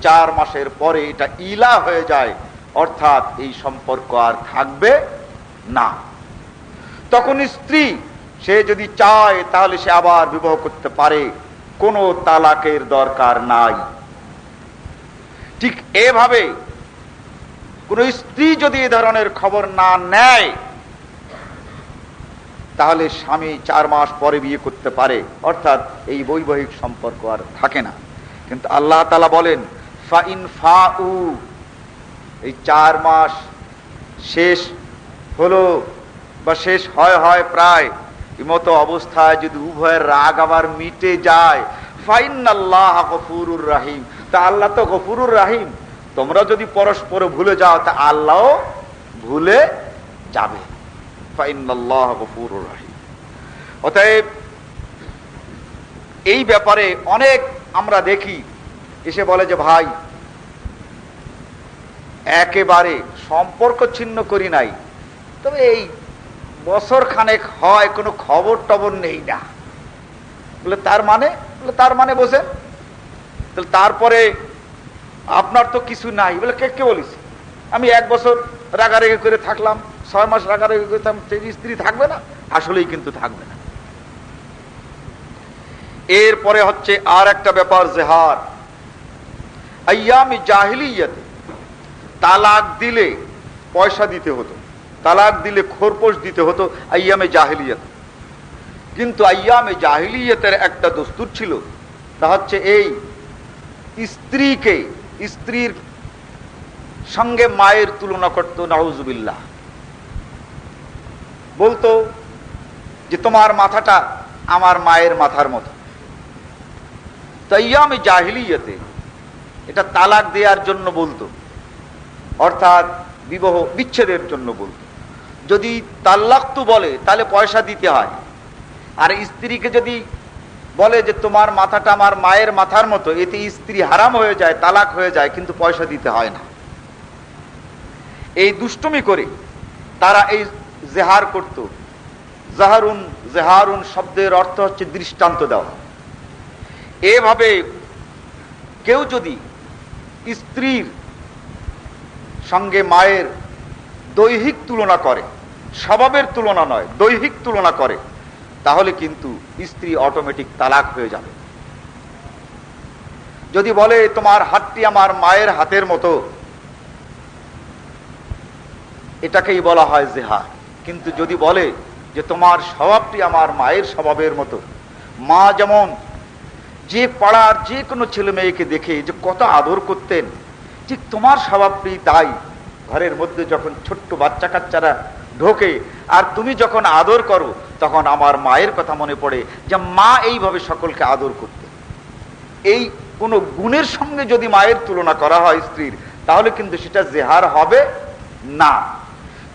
4 মাসের পরে এটা ইলা হয়ে যায়, অর্থাৎ এই সম্পর্ক আর থাকবে না। তখন স্ত্রী সে যদি চায় তাহলে সে আবার বিবাহ করতে পারে, কোনো তালাকের দরকার নাই। ঠিক এভাবে কোন স্ত্রী যদি এ ধরনের খবর না নেয় তাহলে স্বামী 4 মাস পরে বিয়ে করতে পারে, অর্থাৎ এই বৈবাহিক সম্পর্ক আর থাকে না। কিন্তু আল্লাহ তাআলা বলেন ফাইন ফাউ, এই 4 মাস শেষ হলো বা শেষ হয় প্রায় এমতো অবস্থায় যদি উভয়ের রাগ আবার মিটে যায়, ফাইনাল্লাহ গফুরুর রাহিম, তা আল্লাহ তো গফুরুর রাহিম। তোমরা যদি পরস্পর ভুলে যাও তা আল্লাহও ভুলে যাবে। ফাইনাল্লাহ গফুরুর রাহিম। অতএব এই ব্যাপারে অনেক আমরা দেখি এসে বলে যে ভাই একেবারে সম্পর্ক ছিন্ন করি নাই, তবে এই বছর খানেক হয় কোনো খবর টবর নেই না। বলে তার মানে বোঝেন, তাহলে তারপরে আপনার তো কিছু নাই। বলে কে বলিস? আমি 1 বছর রাগারেগি করে থাকলাম, 6 মাস রাগারেগি করে থাকলাম, সেই স্ত্রী থাকবে না? আসলেই কিন্তু থাকবে না। এরপরে হচ্ছে আর একটা ব্যাপার, জেহার। আইয়ামে জাহিলিয়াতে তালাক দিলে পয়সা দিতে হতো, তালাক দিলে খোরপোশ দিতে হতো আইয়ামে জাহিলিয়াত। কিন্তু আইয়ামে জাহিলিয়াতের একটা দস্তুর ছিল, তা হচ্ছে এই স্ত্রীকে স্ত্রীর সঙ্গে মায়ের তুলনা করতো, নাউজুবিল্লাহ। বলতো যে তোমার মাথাটা আমার মায়ের মাথার মতো। তো আইয়ামে জাহিলিয়াতে এটা তালাক দেওয়ার জন্য বলতো, অর্থাৎ বিবাহ বিচ্ছেদের জন্য বলতো। যদি তাল্লাকতু বলে তাহলে পয়সা দিতে হয়, আর স্ত্রীকে যদি বলে যে তোমার মাথাটা আমার মায়ের মাথার মতো, এতে স্ত্রী হারাম হয়ে যায়, তালাক হয়ে যায়, কিন্তু পয়সা দিতে হয় না। এই দুষ্টুমি করে তারা এই জেহার করত। জেহারুন শব্দের অর্থ হচ্ছে দৃষ্টান্ত দেওয়া। এভাবে কেউ যদি স্ত্রীর সঙ্গে মায়ের দৈহিক তুলনা করে, স্বভাবের তুলনা নয়, দৈহিক তুলনা করে, তাহলে কিন্তু স্ত্রী অটোমেটিক তালাক হয়ে যাবে। যদি বলে তোমার হাতটি আমার মায়ের হাতের মতো, এটাকেই বলা হয় জেহার। কিন্তু যদি বলে যে তোমার স্বভাবটি আমার মায়ের স্বভাবের মতো, মা যেমন যে পাড়ার যে কোনো ছেলে মেয়েকে দেখে যে কত আদর করতেন, ঠিক তোমার স্বভাবটি তাই। ঘরের মধ্যে যখন ছোট্ট বাচ্চা কাচ্চারা ঢোকে আর তুমি যখন আদর করো, তখন আমার মায়ের কথা মনে পড়ে যে মা এইভাবে সকলকে আদর করতে। এই কোন গুণের সঙ্গে যদি মায়ের তুলনা করা হয় স্ত্রীর, তাহলে কিন্তু সেটা জেহার হবে না।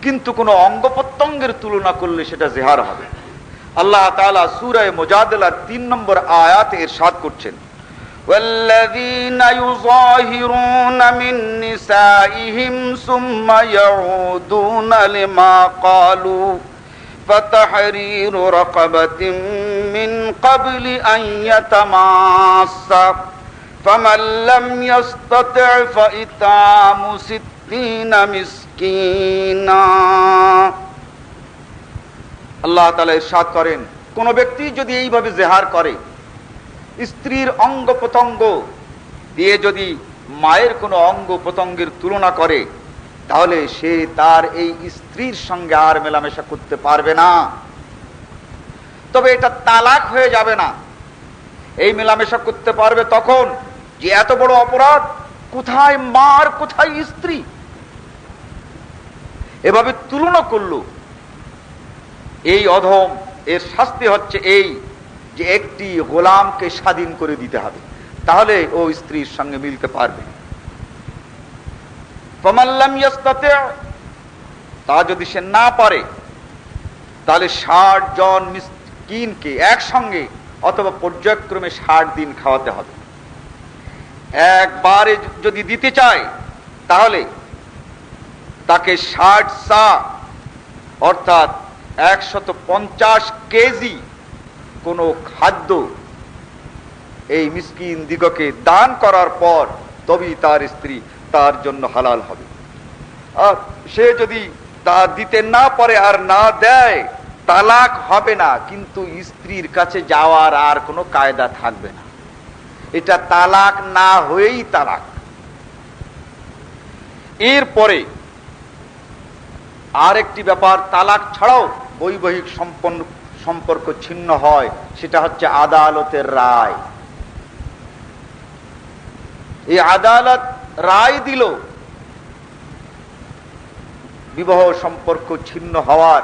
কিন্তু কোন অঙ্গ প্রত্যঙ্গের তুলনা করলে সেটা জেহার হবে। আল্লাহ তাআলা সূরা মুজাদালার 3 নম্বর আয়াতে ইরশাদ করছেন, والذين يظاهرون من نسائهم ثم يعودون لما قالوا فتحرير رقبة من قبل أن يتماسا فمن لم يستطع فإطعام 60 مسكينا। আল্লাহ তাআলা ইরশাদ করেন, কোন ব্যক্তি যদি এইভাবে জেহার করে, স্ত্রীর অঙ্গ প্রত্যঙ্গ দিয়ে যদি মায়ের কোনো অঙ্গ প্রত্যঙ্গের তুলনা করে, তাহলে সে তার এই স্ত্রীর সঙ্গে আর মেলামেশা করতে পারবে না। তবে এটা তালাক হয়ে যাবে না। এই মেলামেশা করতে পারবে তখন যে এত বড় অপরাধ, কোথায় মা আর কোথায় স্ত্রী, এভাবে তুলনা করলো। এই অধম, এর শাস্তি হচ্ছে এই যে একটি গোলামকে স্বাধীন করে দিতে হবে, তাহলে ও স্ত্রীর সঙ্গে মিলতে পারবে। তা যদি সে না পারে, তাহলে 60 জন মিসকিনকে একসঙ্গে অথবা পর্যায়ক্রমে 60 দিন খাওয়াতে হবে। একবারে যদি দিতে চায়, তাহলে তাকে 60 সা অর্থাৎ 150 কেজি কোন খাদ্য এই মিসকিন দিগকে দান করার পর তবেই তার স্ত্রী তার জন্য হালাল হবে। আর সে যদি তা দিতে না পারে আর না দেয়, তালাক হবে না, কিন্তু স্ত্রীর কাছে যাওয়ার আর কোনো কায়দা থাকবে না। এটা তালাক না হয়েই তালাক। এরপরে আর একটি ব্যাপার, তালাক ছাড়াও বৈবাহিক সম্পর্ক ছিন্ন হয়, সেটা হচ্ছে আদালতের রায়। এই আদালত রায় দিল বিবাহ সম্পর্ক ছিন্ন হওয়ার,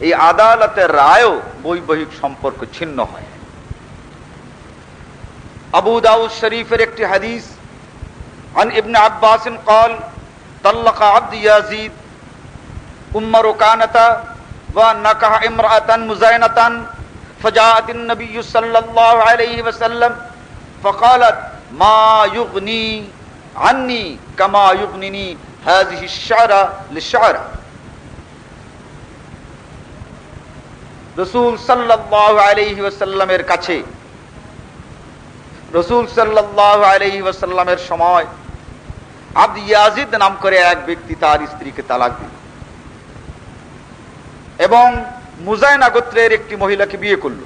এই আদালতের রায়ও বৈবাহিক সম্পর্ক ছিন্ন হয়। আবু দাউদ শরীফের একটি হাদিস, আন ইবনে আব্বাস قال طلق عبد يزيد ام ركانة ونكح امرأة مزينة فجاءت النبي صلى الله عليه وسلم فقالت ما يغني عني كما يغنيني هذه الشعرة للشعرة। রাসূল সাল্লাল্লাহু আলাইহি ওয়াসাল্লামের কাছে, রাসূল সাল্লাল্লাহু আলাইহি ওয়াসাল্লামের সময় আব্দ ইয়াজিদ নাম করে এক ব্যক্তি তার স্ত্রীকে তালাক দিল এবং মুজায়না গোত্রের একটি মহিলাকে বিয়ে করল।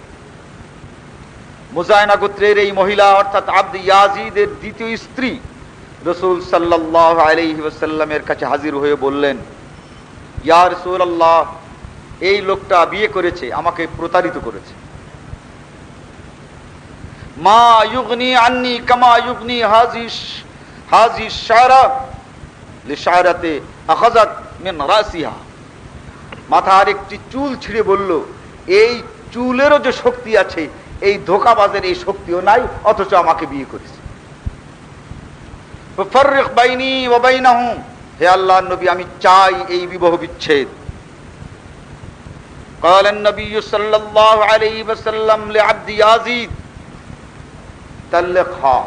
মুজায়না গোত্রের এই মহিলা অর্থাৎ আব্দ ইয়াজিদের দ্বিতীয় স্ত্রী রাসূল সাল্লাল্লাহু আলাইহি ওয়াসাল্লামের কাছে হাজির হয়ে বললেন, ইয়া রাসূলুল্লাহ, এই লোকটা বিয়ে করেছে, আমাকে প্রতারিত করেছে। মা ইউগনি আন্নি কামা ইউগনি হাযি শারা লিশারাতে আখাযাত মিন রাসিহা। মাথার একটি চুল ছিঁড়ে বলল, এই চুলেরও যে শক্তি আছে, এই ধোঁকাবাজের এই শক্তিও নাই, অথচ আমাকে বিয়ে করেছে। ফাররিক বাইনি ওয়া বাইনাহু, হে আল্লাহর নবী, আমি চাই এই বিবাহ বিচ্ছেদ। قال النبي صلى الله عليه وسلم لعبد يزيد طلقها,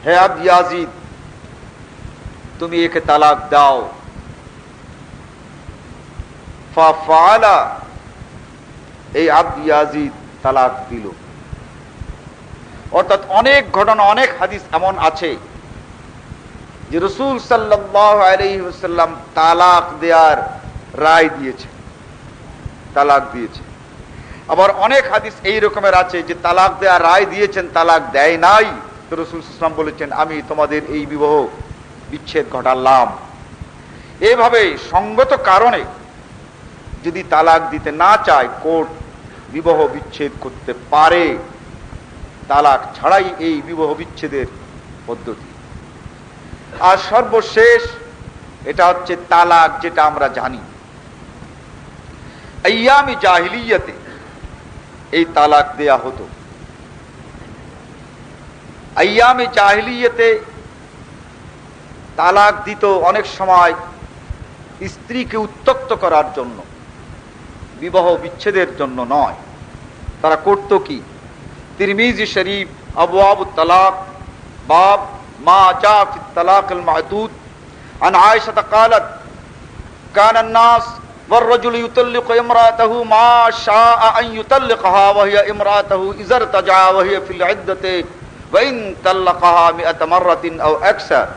হে আব্দ ইয়াজিদ, তুমি একে তালাক দাও। ফাফআলা, এই আব্দ ইয়াজিদ তালাক দিল। অর্থাৎ অনেক ঘটনা, অনেক হাদিস এমন আছে যে রাসূল সাল্লাল্লাহু আলাইহি ওয়াসাল্লাম তালাক দেওয়ার রায় দিয়েছে, তালাক দিয়েছে। আবার অনেক হাদিস এই রকমের আছে যে তালাক দেওয়ার রায় দিয়েছেন, তালাক দেয় নাই, তো রাসূল সাল্লাল্লাহু আলাইহি ওয়াসাল্লাম বলেছেন, আমি তোমাদের এই বিবাহ বিচ্ছেদ ঘটালাম। এভাবে সঙ্গত কারণে যদি তালাক দিতে না চায়, কোর্ট বিবাহ বিচ্ছেদ করতে পারে। তালাক ছাড়াই এই বিবাহ বিচ্ছেদের পদ্ধতি। আর সর্বশেষ এটা হচ্ছে তালাক যেটা আমরা জানি। আইয়ামে জাহিলিয়াতে এই তালাক দেয়া হতো। আইয়ামে জাহিলিয়াতে তালাক দিত অনেক সময় স্ত্রীকে উত্ত্যক্ত করার জন্য, বিবাহ বিচ্ছেদের জন্য নয়। তারা করত কি? তিরমিজি শরীফ আবওয়াবুত তালাক বাব মা জা ফি তালাক আল মা'দুদ আন আয়েশা قالت كان الناس والرجل يطلق امرأته ما شاء أن يطلقها وهي امرأته إذا ارتجع وهي في العدة وإن طلقها 100 مرة أو أكثر।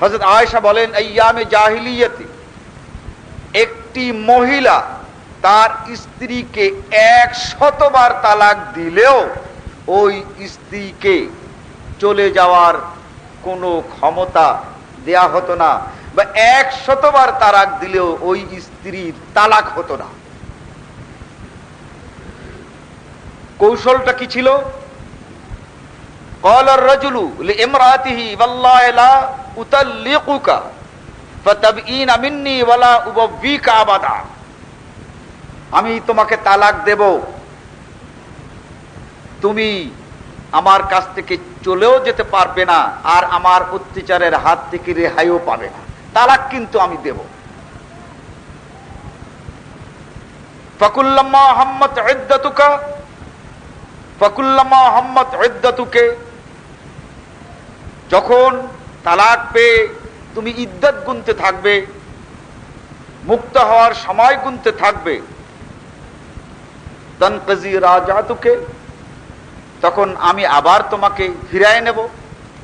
হযরত আয়েশা বলেন, আইয়ামে জাহিলিয়াতে একটি মহিলা তার স্ত্রীকে 100 বার তালাক দিলেও ওই স্ত্রীকে চলে যাওয়ার কোনো ক্ষমতা দেয়া হতো না, বা 100 বার তালাক দিলেও ওই স্ত্রীর তালাক হতো না। কৌশলটা কি ছিল? قال الرجل لامرأته والله لا أطلقك فتبئين مني ولا أبويك أبدا। আমি তোমাকে তালাক দেব, তুমি আমার কাছ থেকে চলেও যেতে পারবে না, আর আমার অত্যাচারের হাত থেকে রেহাইও পাবে না, তালাক কিন্তু আমি দেব। ফাকুল্লামা হাম্মাত ইদ্দাতুকা ফাকুল্লামা হাম্মাত ইদ্দাতুকে, যখন তালাক পেয়ে তুমি ইদ্দত গুনতে থাকবে, মুক্ত হওয়ার সময় গুনতে থাকবে, তানকাজি রাজাতুকে, তখন আমি আবার তোমাকে ফিরায় নেব।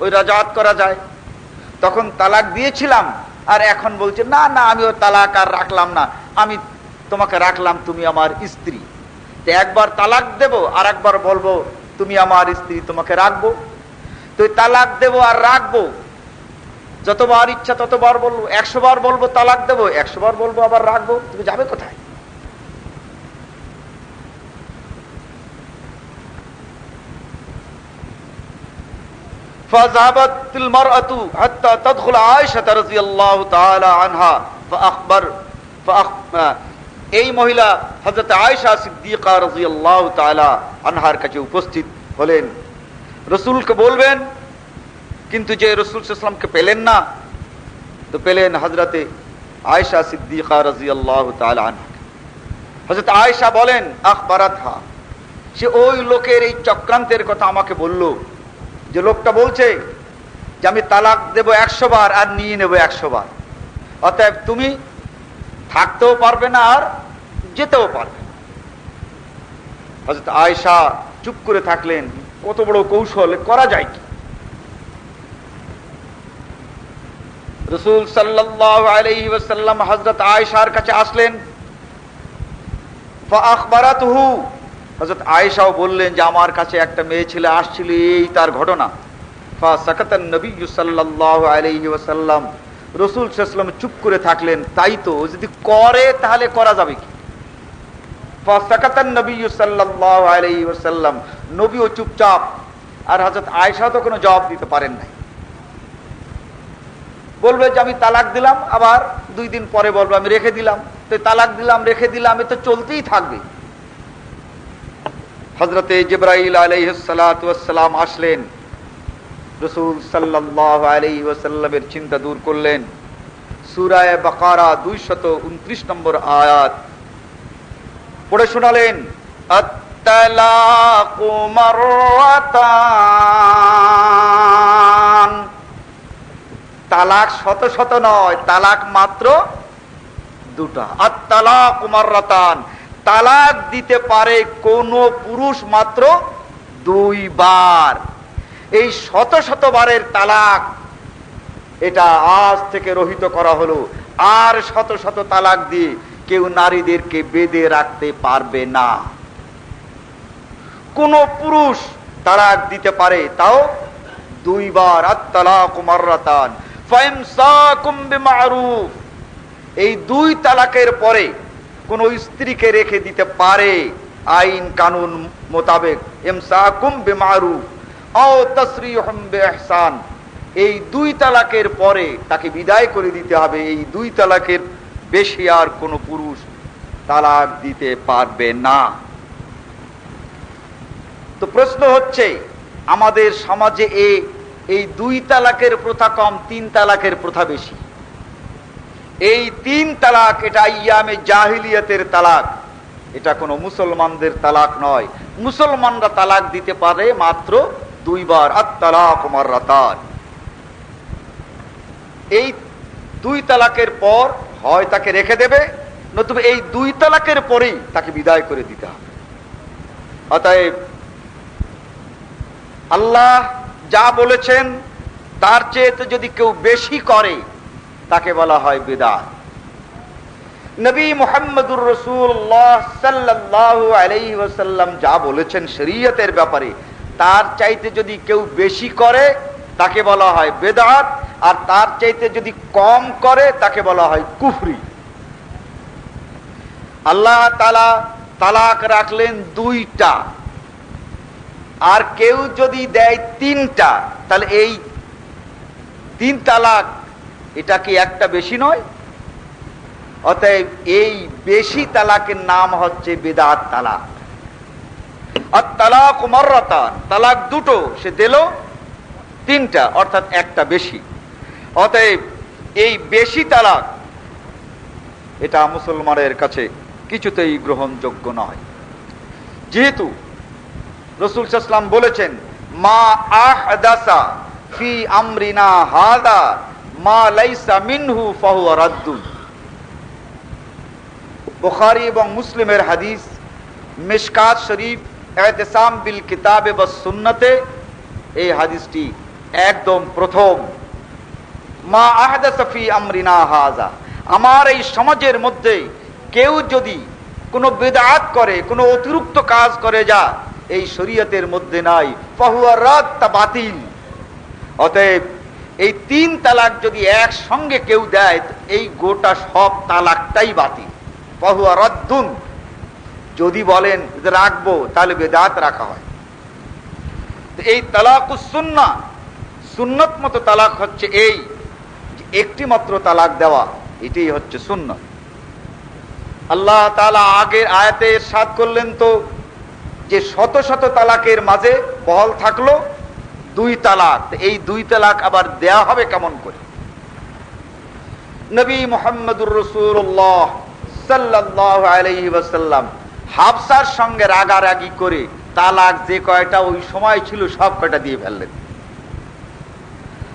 ওই রাজাত করা যায়। তখন তালাক দিয়েছিলাম আর এখন বলছে না না আমি ওই তালাক আর রাখলাম না, আমি তোমাকে রাখলাম, তুমি আমার স্ত্রী। তো একবার তালাক দেব আর একবার বলবো তুমি আমার স্ত্রী, তোমাকে রাখবো। তো তালাক দেব আর রাখবো, যতবার ইচ্ছা ততবার বলবো। 100 বার বলবো তালাক দেব, 100 বার বলবো আবার রাখবো, তুমি যাবে কোথায়? فذهبت المرأة حتى تدخل عائشة رضي الله تعالى عنها এই মহিলা হযরত আয়েশা সিদ্দিকা রাদিয়াল্লাহু তাআলা আনহার কাছে উপস্থিত হলেন, রাসূলকে বলবেন, কিন্তু যে রাসূল সাল্লাল্লাহু আলাইহি ওয়াসাল্লামকে পেলেন না, তো পেলেন হযরতে আয়েশা সিদ্দিকা রাদিয়াল্লাহু তাআলা আনহা। হযরত আয়েশা বলেন, আখবারাতহা, সে ওই লোকের এই চক্রান্তের কথা আমাকে বলল, যে লোকটা বলছে যে আমি তালাক দেব 100 বার আর নিয়ে নেব 100 বার, অতএব তুমি থাকতেও পারবে না আর যেতেও পারবে না। হযরত আয়েশা চুপ করে থাকলেন, কত বড় কৌশল, করা যায় কি? রাসূল সাল্লাল্লাহু আলাইহি ওয়াসাল্লাম হযরত আয়েশার কাছে আসলেন। ফাআখবারাতুহু, হযরত আয়েশাও বললেন যে আমার কাছে একটা মেয়ে ছেলে আসছিল, এই তার ঘটনা। ফাসাকাতান নবী সাল্লাল্লাহু আলাইহি ওয়াসাল্লাম, রাসূল সাল্লাল্লাহু আলাইহি ওয়াসাল্লাম চুপ করে থাকলেন। তাই তো, যদি করে তাহলে করা যাবে কি? ফাসাকাতান নবী সাল্লাল্লাহু আলাইহি ওয়াসাল্লাম, নবীও চুপচাপ, আর হযরত আয়েশা তো কোনো জবাব দিতে পারেন নাই। বলবে যে আমি তালাক দিলাম, আবার 2 দিন পরে বলবো আমি রেখে দিলাম। তো তালাক দিলাম রেখে দিলাম, এ তো চলতেই থাকবে। হযরতে জিবরাইল আলাইহিস সালাতু ওয়াস সালাম আসলেন, রাসূল সাল্লাল্লাহু আলাইহি ওয়াসাল্লামের চিন্তা দূর করলেন। সূরা বাকারা 229 নম্বর আয়াত পড়ে শোনালেন, আত-তালাকু মাররাতান, তালাক শত শত নয়, তালাক মাত্র 2টা। আত-তালাকু মাররাতান, তালাক দিতে পারে কোন পুরুষ মাত্র 2 বার। এই শত শত বারের তালাক এটা আজ থেকে রহিত করা হলো। আর শত শত তালাক দিয়ে কেউ নারীদেরকে বেঁধে রাখতে পারবে না। কোন পুরুষ তালাক দিতে পারে, তাও 2 বার। আত-তালাকু মাররাতান ফাইমসাকুম বিমারুফ, এই 2 তালাকের পরে কোন স্ত্রীকে রেখে দিতে পারে আইন কানুন মোতাবেক। ইমসাকুম বিমারুফ আও তাসরিহুম বিইহসান, এই 2 তালাকের পরে তাকে বিদায় করে দিতে হবে। এই 2 তালাকের বেশি আর কোন পুরুষ তালাক দিতে পারবে না। তো প্রশ্ন হচ্ছে, আমাদের সমাজে এই 2 তালাকের প্রথা কম, 3 তালাকের প্রথা বেশি। এই 3 তালাক এটা ইয়ামে জাহিলিয়াতের তালাক, এটা কোনো মুসলমানদের তালাক নয়। মুসলমানরা তালাক দিতে পারে মাত্র 2 বার। আত-তালাকু মাররাতান, এই 2 তালাকের পর হয় তাকে রেখে দেবে, নতুবা এই 2 তালাকের পরেই তাকে বিদায় করে দিতে হবে। অতএব আল্লাহ যা বলেছেন তার চেয়ে যদি কেউ বেশি করে তাকে বলা হয় বিদআত। নবী মুহাম্মদুর রাসূলুল্লাহ সাল্লাল্লাহু আলাইহি ওয়াসাল্লাম যা বলেছেন শরীয়তের ব্যাপারে তার চাইতে যদি কেউ বেশি করে তাকে বলা হয় বিদআত, আর তার চাইতে যদি কম করে তাকে বলা হয় কুফরি। আল্লাহ তাআলা তালাক রাখলেন 2টা, আর কেউ যদি দেয় 3টা, তাহলে এই 3 তালাক এটা কি একটা বেশি নয়? অতএব এই বেশি তালাকের নাম হচ্ছে বিদআত তালাক। আর তালাক মাররাতান, তালাক 2টো, সে দিল 3টা, অর্থাৎ একটা বেশি। অতএব এই বেশি তালাক এটা মুসলমানের কাছে কিছুতেই গ্রহণযোগ্য নয়। যেহেতু রাসূল সাল্লাল্লাহু আলাইহি ওয়াসাল্লাম বলেছেন, মা আহদাসা ফি আমরিনা হাদা মা লাইসা মিনহু ফাহুয়া রাদ্দুন। বুখারী এবং মুসলিমের হাদিস, মিশকাত শরীফ ইতিসাম বিল কিতাবে ওয়াস সুন্নতে এই হাদিসটি একদম প্রথম। মা আহদাসা ফি আমরিনা হাযা, আমার এই সমাজের মধ্যে কেউ যদি কোনো বিদআত করে, কোনো অতিরিক্ত কাজ করে যা এই শরীয়তের মধ্যে নাই, ফাহুয়া রাদ, তা বাতিল। অতএব এই 3 তালাক যদি একসঙ্গে কেউ দেয় এই গোটা সব তালাকটাই বাতিল, ফাহুয়া রাদ্দুন। যদি বলেন রাখবো তাহলে বিদআত রাখা হয়। এই তালাকুস সুন্নাহ, সুন্নত মতো তালাক হচ্ছে এই একটি মাত্র তালাক দেওয়া, এটাই হচ্ছে সুন্নাত। আল্লাহ তাআলা আগের আয়াতে ইরশাদ করলেন তো যে শত শত তালাকের মাঝে বহাল থাকলো 2 তালাক। এই 2 তালাক আবার দেয়া হবে কেমন করে? নবী মুহাম্মদুর রাসূলুল্লাহ সাল্লাল্লাহু আলাইহি ওয়াসাল্লাম হাফসার সঙ্গে রাগারাগি করে তালাক যে কয়টা ওই সময় ছিল সব কয়টা দিয়ে ফেললেন।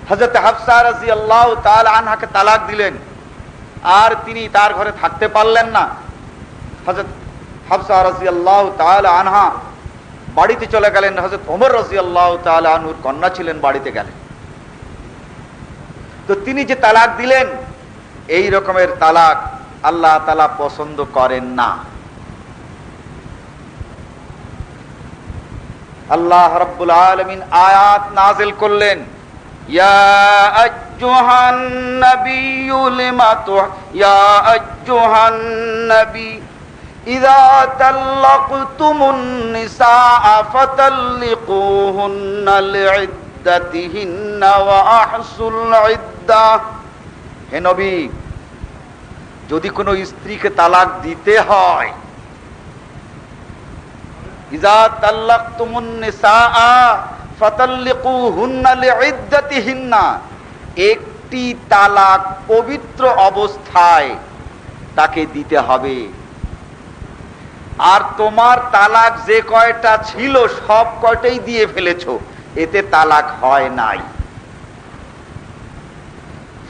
হযরত হাফসা রাদিয়াল্লাহু তাআলা আনহাকে তালাক দিলেন, আর তিনি তার ঘরে থাকতে পারলেন না। হযরত হাফসা রাদিয়াল্লাহু তাআলা আনহা বাড়িতে চলে গেলেন। হযরত ওমর রাদিয়াল্লাহু তাআলা আনহুর কন্যা ছিলেন, বাড়িতে গেলেন। তো তিনি যে তালাক দিলেন, এই রকমের তালাক আল্লাহ তাআলা পছন্দ করেন না। আল্লাহ রাব্বুল আলামিন আয়াত নাযিল করলেন, ইয়া আইয়ুহান নাবিয়্যু ইয়া আইয়ুহান নবী ইযা তাল্লাকতুমুন নিসা ফাতাল্লিকুহুন্না লিইদ্দাতিহিন্না ওয়া আহসুল ইদ্দাহ। হে নবী, যদি কোনো স্ত্রীকে তালাক দিতে হয়, ইযা তাল্লাকতুমুন নিসা ফাতাল্লিকুহুন্না লিইদ্দাতিহিন্না, একটি তালাক পবিত্র অবস্থায় তাকে দিতে হবে। আর তোমার তালাক যে কয়টা ছিল সব কয়টাই দিয়ে ফেলেছো, এতে তালাক হয় নাই।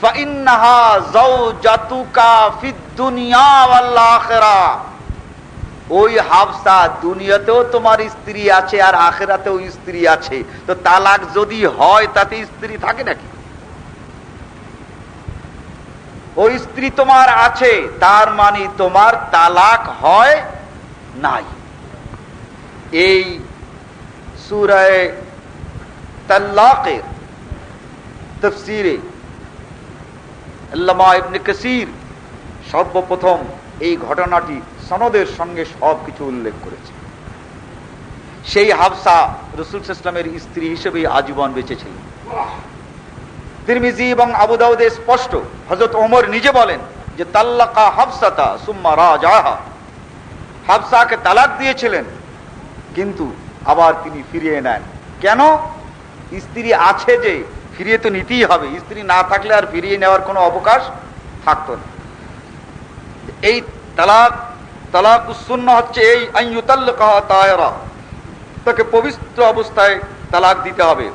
ফাইন্নাহা যাওজাতুকা ফিদ দুনিয়া ওয়াল আখিরা, ওই হাফসা দুনিয়াতেও তোমার স্ত্রী আছে আর আখিরাতেও স্ত্রী আছে। তো তালাক যদি হয় তাতে স্ত্রী থাকে নাকি? ওই স্ত্রী তোমার আছে, তার মানে তোমার তালাক হয় নাই। এই সূরা তালাকের তাফসীরে আল্লামা ইবনে কাসীর সর্বপ্রথম এই ঘটনাটি সনদের সঙ্গে সবকিছু উল্লেখ করেছে। সেই হাফসা রাসূল সাল্লাল্লাহু আলাইহি ওয়াসাল্লামের স্ত্রী হিসেবে আজীবন বেঁচে ছিলেন। তিরমিজি এবং আবু দাউদে স্পষ্ট, হযরত ওমর নিজে বলেন যে তাল্লাকা হাফসাতা সুম্মা রাজাহা, হাফসাকে তালাক দিয়েছিলেন কিন্তু আবার তিনি ফিরিয়ে নেন। কেন? স্ত্রী আছে যে ফিরিয়ে তো নিতেই হবে, স্ত্রী না থাকলে আর ফিরিয়ে নেওয়ার কোনো অবকাশ থাকতো না। এই তালাকুস সুন্নাহ হচ্ছে এই আইয়ুতাল্লিকাহা তায়রা, তাকে পবিত্র অবস্থায় তালাক দিতে হবে।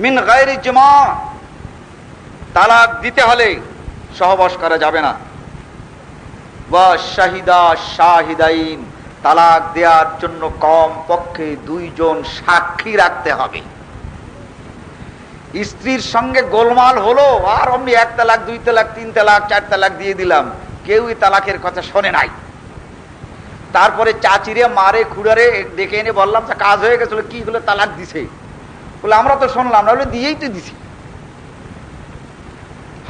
মিন গায়রি জিমা, তালাক দিতে হলে সহবাস করা যাবে না। ওয়া শাহিদা শাহিদাইন, তালাক দেওয়ার জন্য কম পক্ষে 2 জন সাক্ষী রাখতে হবে। স্ত্রীর সঙ্গে গোলমাল হলো, আর অমনি 1 তালাক 2 তালাক 3 তালাক 4 তালাক দিয়ে দিলাম, কেউই তালাকের কথা শোনে নাই। তারপরে চাচিরে মারে খুড়ারে ডেকে এনে বললাম তা কাজ হয়ে গেছিল, কি হলো তালাক দিছে, বলে আমরা তো শুনলাম না, বলে দিয়েই তো দিছি।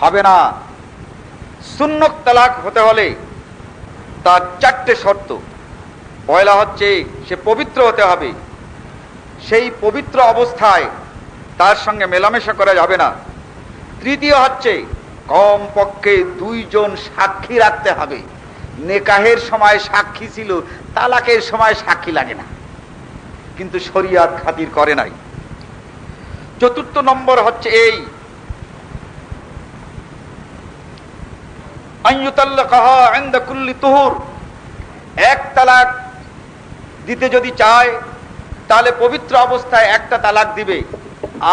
হবে না। সুন্নত তালাক হতে হলে তার 4টে শর্ত। পয়লা হচ্ছে সে পবিত্র হতে হবে, সেই পবিত্র অবস্থায় তার সঙ্গে মেলামেশা করা যাবে না। তৃতীয় হচ্ছে কম পক্ষে 2 জন সাক্ষী রাখতে হবে। নেকাহের সময় সাক্ষী ছিল, তালাকের সময় সাক্ষী লাগে না, কিন্তু শরিয়াত খাতির করে নাই। চতুর্থ নম্বর হচ্ছে এই আইয়ুতাল্লাকাহা ইনদা কুল্লি তুহুর, 1 তালাক দিতে যদি চায় তাহলে পবিত্র অবস্থায় 1টা তালাক দিবে,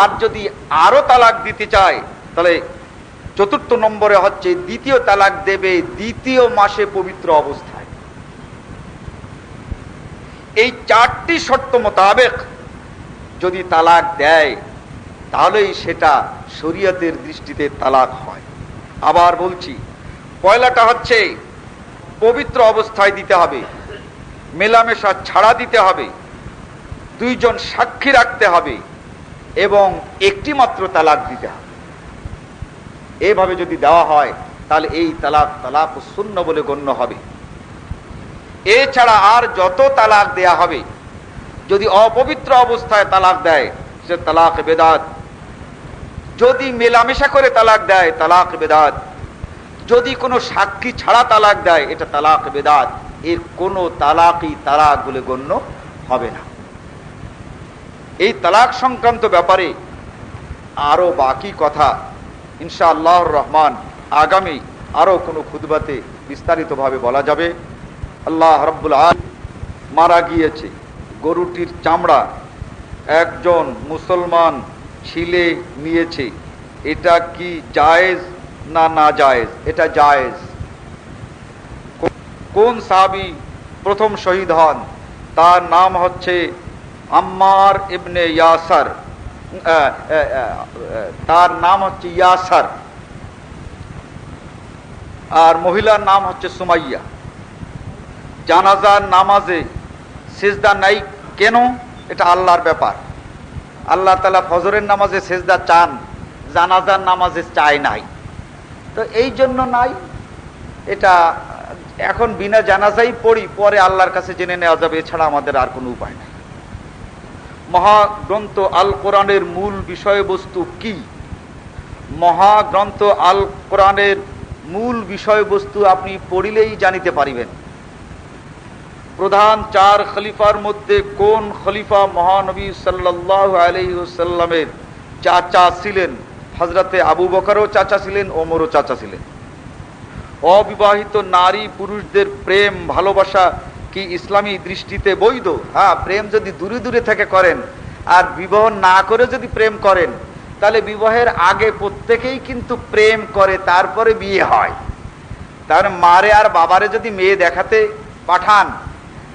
আর যদি আরো তালাক দিতে চায় তাহলে চতুর্থ নম্বরে হচ্ছে 2য় তালাক দেবে 2য় মাসে পবিত্র অবস্থায়। এই 4টি শর্ত মোতাবেক যদি তালাক দেয় তাহলেই সেটা শরীয়তের দৃষ্টিতে তালাক হয়। আবার বলছি, পয়লাটা হচ্ছে পবিত্র অবস্থায় দিতে হবে, মেলামেশা ছাড়া দিতে হবে, 2 জন সাক্ষী রাখতে হবে এবং 1টি মাত্র তালাক দিতে হবে। এভাবে যদি দেওয়া হয় তাহলে এই তালাক তালাক সুন্নাহ বলে গণ্য হবে। এছাড়া আর যত তালাক দেয়া হবে, যদি অপবিত্র অবস্থায় তালাক দেয় সে তালাক বেদাত, যদি মেলামেশা করে তালাক দেয় তালাক বেদাত, যদি কোনো সাক্ষী ছাড়া তালাক দেয় এটা তালাক বেদাত। এর কোনো তালাকই তালাক বলে গণ্য হবে না। এই তালাক সংক্রান্ত ব্যাপারে আরো বাকি কথা ইনশাআল্লাহর রহমান আগামী আরো কোনো খুতবাতে বিস্তারিতভাবে বলা যাবে। আল্লাহ রাব্বুল আলামিন মারা গিয়েছে, গরুটির চামড়া একজন মুসলমান ছিলে নিয়েছে, এটা কি জায়েজ না না জায়েজ? এটা জায়েজ। কোন সাহাবী প্রথম শহীদ হন? তার নাম হচ্ছে আম্মার ইবনে ইয়াসার, তার নাম হচ্ছে ইয়াসার, আর মহিলার নাম হচ্ছে সুমাইয়া। জানাজার নামাজে সিজদা নাই কেন? এটা আল্লাহর ব্যাপার। আল্লাহ তাআলা ফজরের নামাজে সিজদা চান, জানাজার নামাজে চায় নাই, তো এই জন্য নাই। এটা এখন বিনা জানাজাই পড়ি, পরে আল্লাহর কাছে জেনে নেওয়া যাবে, এছাড়া আমাদের আর কোনো উপায় নাই। মহাগ্রন্থ আল কোরআনের মূল বিষয়বস্তু কি? মহাগ্রন্থ আল কোরআনের মূল বিষয়বস্তু আপনি পড়িলেই জানিতে পারিবেন। প্রধান 4 খলিফার মধ্যে কোন খলিফা মহানবী সাল্লাল্লাহু আলাইহি ওয়াসাল্লামের চাচা ছিলেন? হযরতে আবু বকরও চাচা ছিলেন, ওমরও চাচা ছিলেন। অবিবাহিত নারী পুরুষদের প্রেম ভালোবাসা কি ইসলামী দৃষ্টিতে বৈধ? হ্যাঁ, প্রেম যদি দূরে দূরে থেকে করেন আর বিবাহ না করে যদি প্রেম করেন, তাহলে বিবাহের আগে প্রত্যেকেই কিন্তু প্রেম করে, তারপরে বিয়ে হয়। তার মারে আর বাবারে যদি মেয়ে দেখাতে পাঠান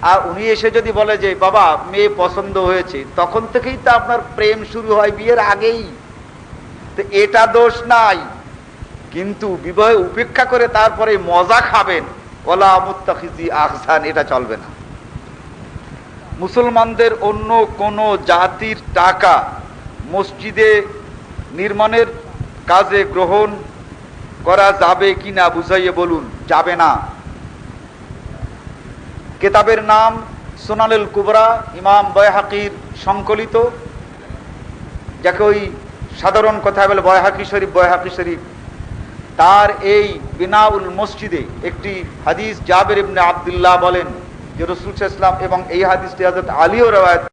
আর উনি এসে যদি বলে যে বাবা মেয়ে পছন্দ হয়েছে, তখন থেকেই তো আপনার প্রেম শুরু হয়, বিয়ের আগেই। তো এটা দোষ নাই, কিন্তু বিবাহে উপেক্ষা করে তারপরে মজা খাবেন, ওয়ালা মুত্তাখিজি আহসান, এটা চলবে না। মুসলমানদের অন্য কোন জাতির টাকা মসজিদে নির্মাণের কাজে গ্রহণ করা যাবে কিনা বুঝাইয়ে বলুন। যাবে না। কিতাবের নাম সুনানুল কুবরা, ইমাম বাইহাকির সংকলিত, যাকে ওই সাধারণ কথা বলে বাইহাকি শরীফ, বাইহাকি শরীফ। তার এই বিনাউল মসজিদে একটি হাদিস জাবের ইবনে আব্দুল্লাহ বলেন যে রাসূল সাল্লাল্লাহু আলাইহি ওয়াসাল্লাম, এবং এই হাদিসটি হযরত আলীও রওয়ায়াত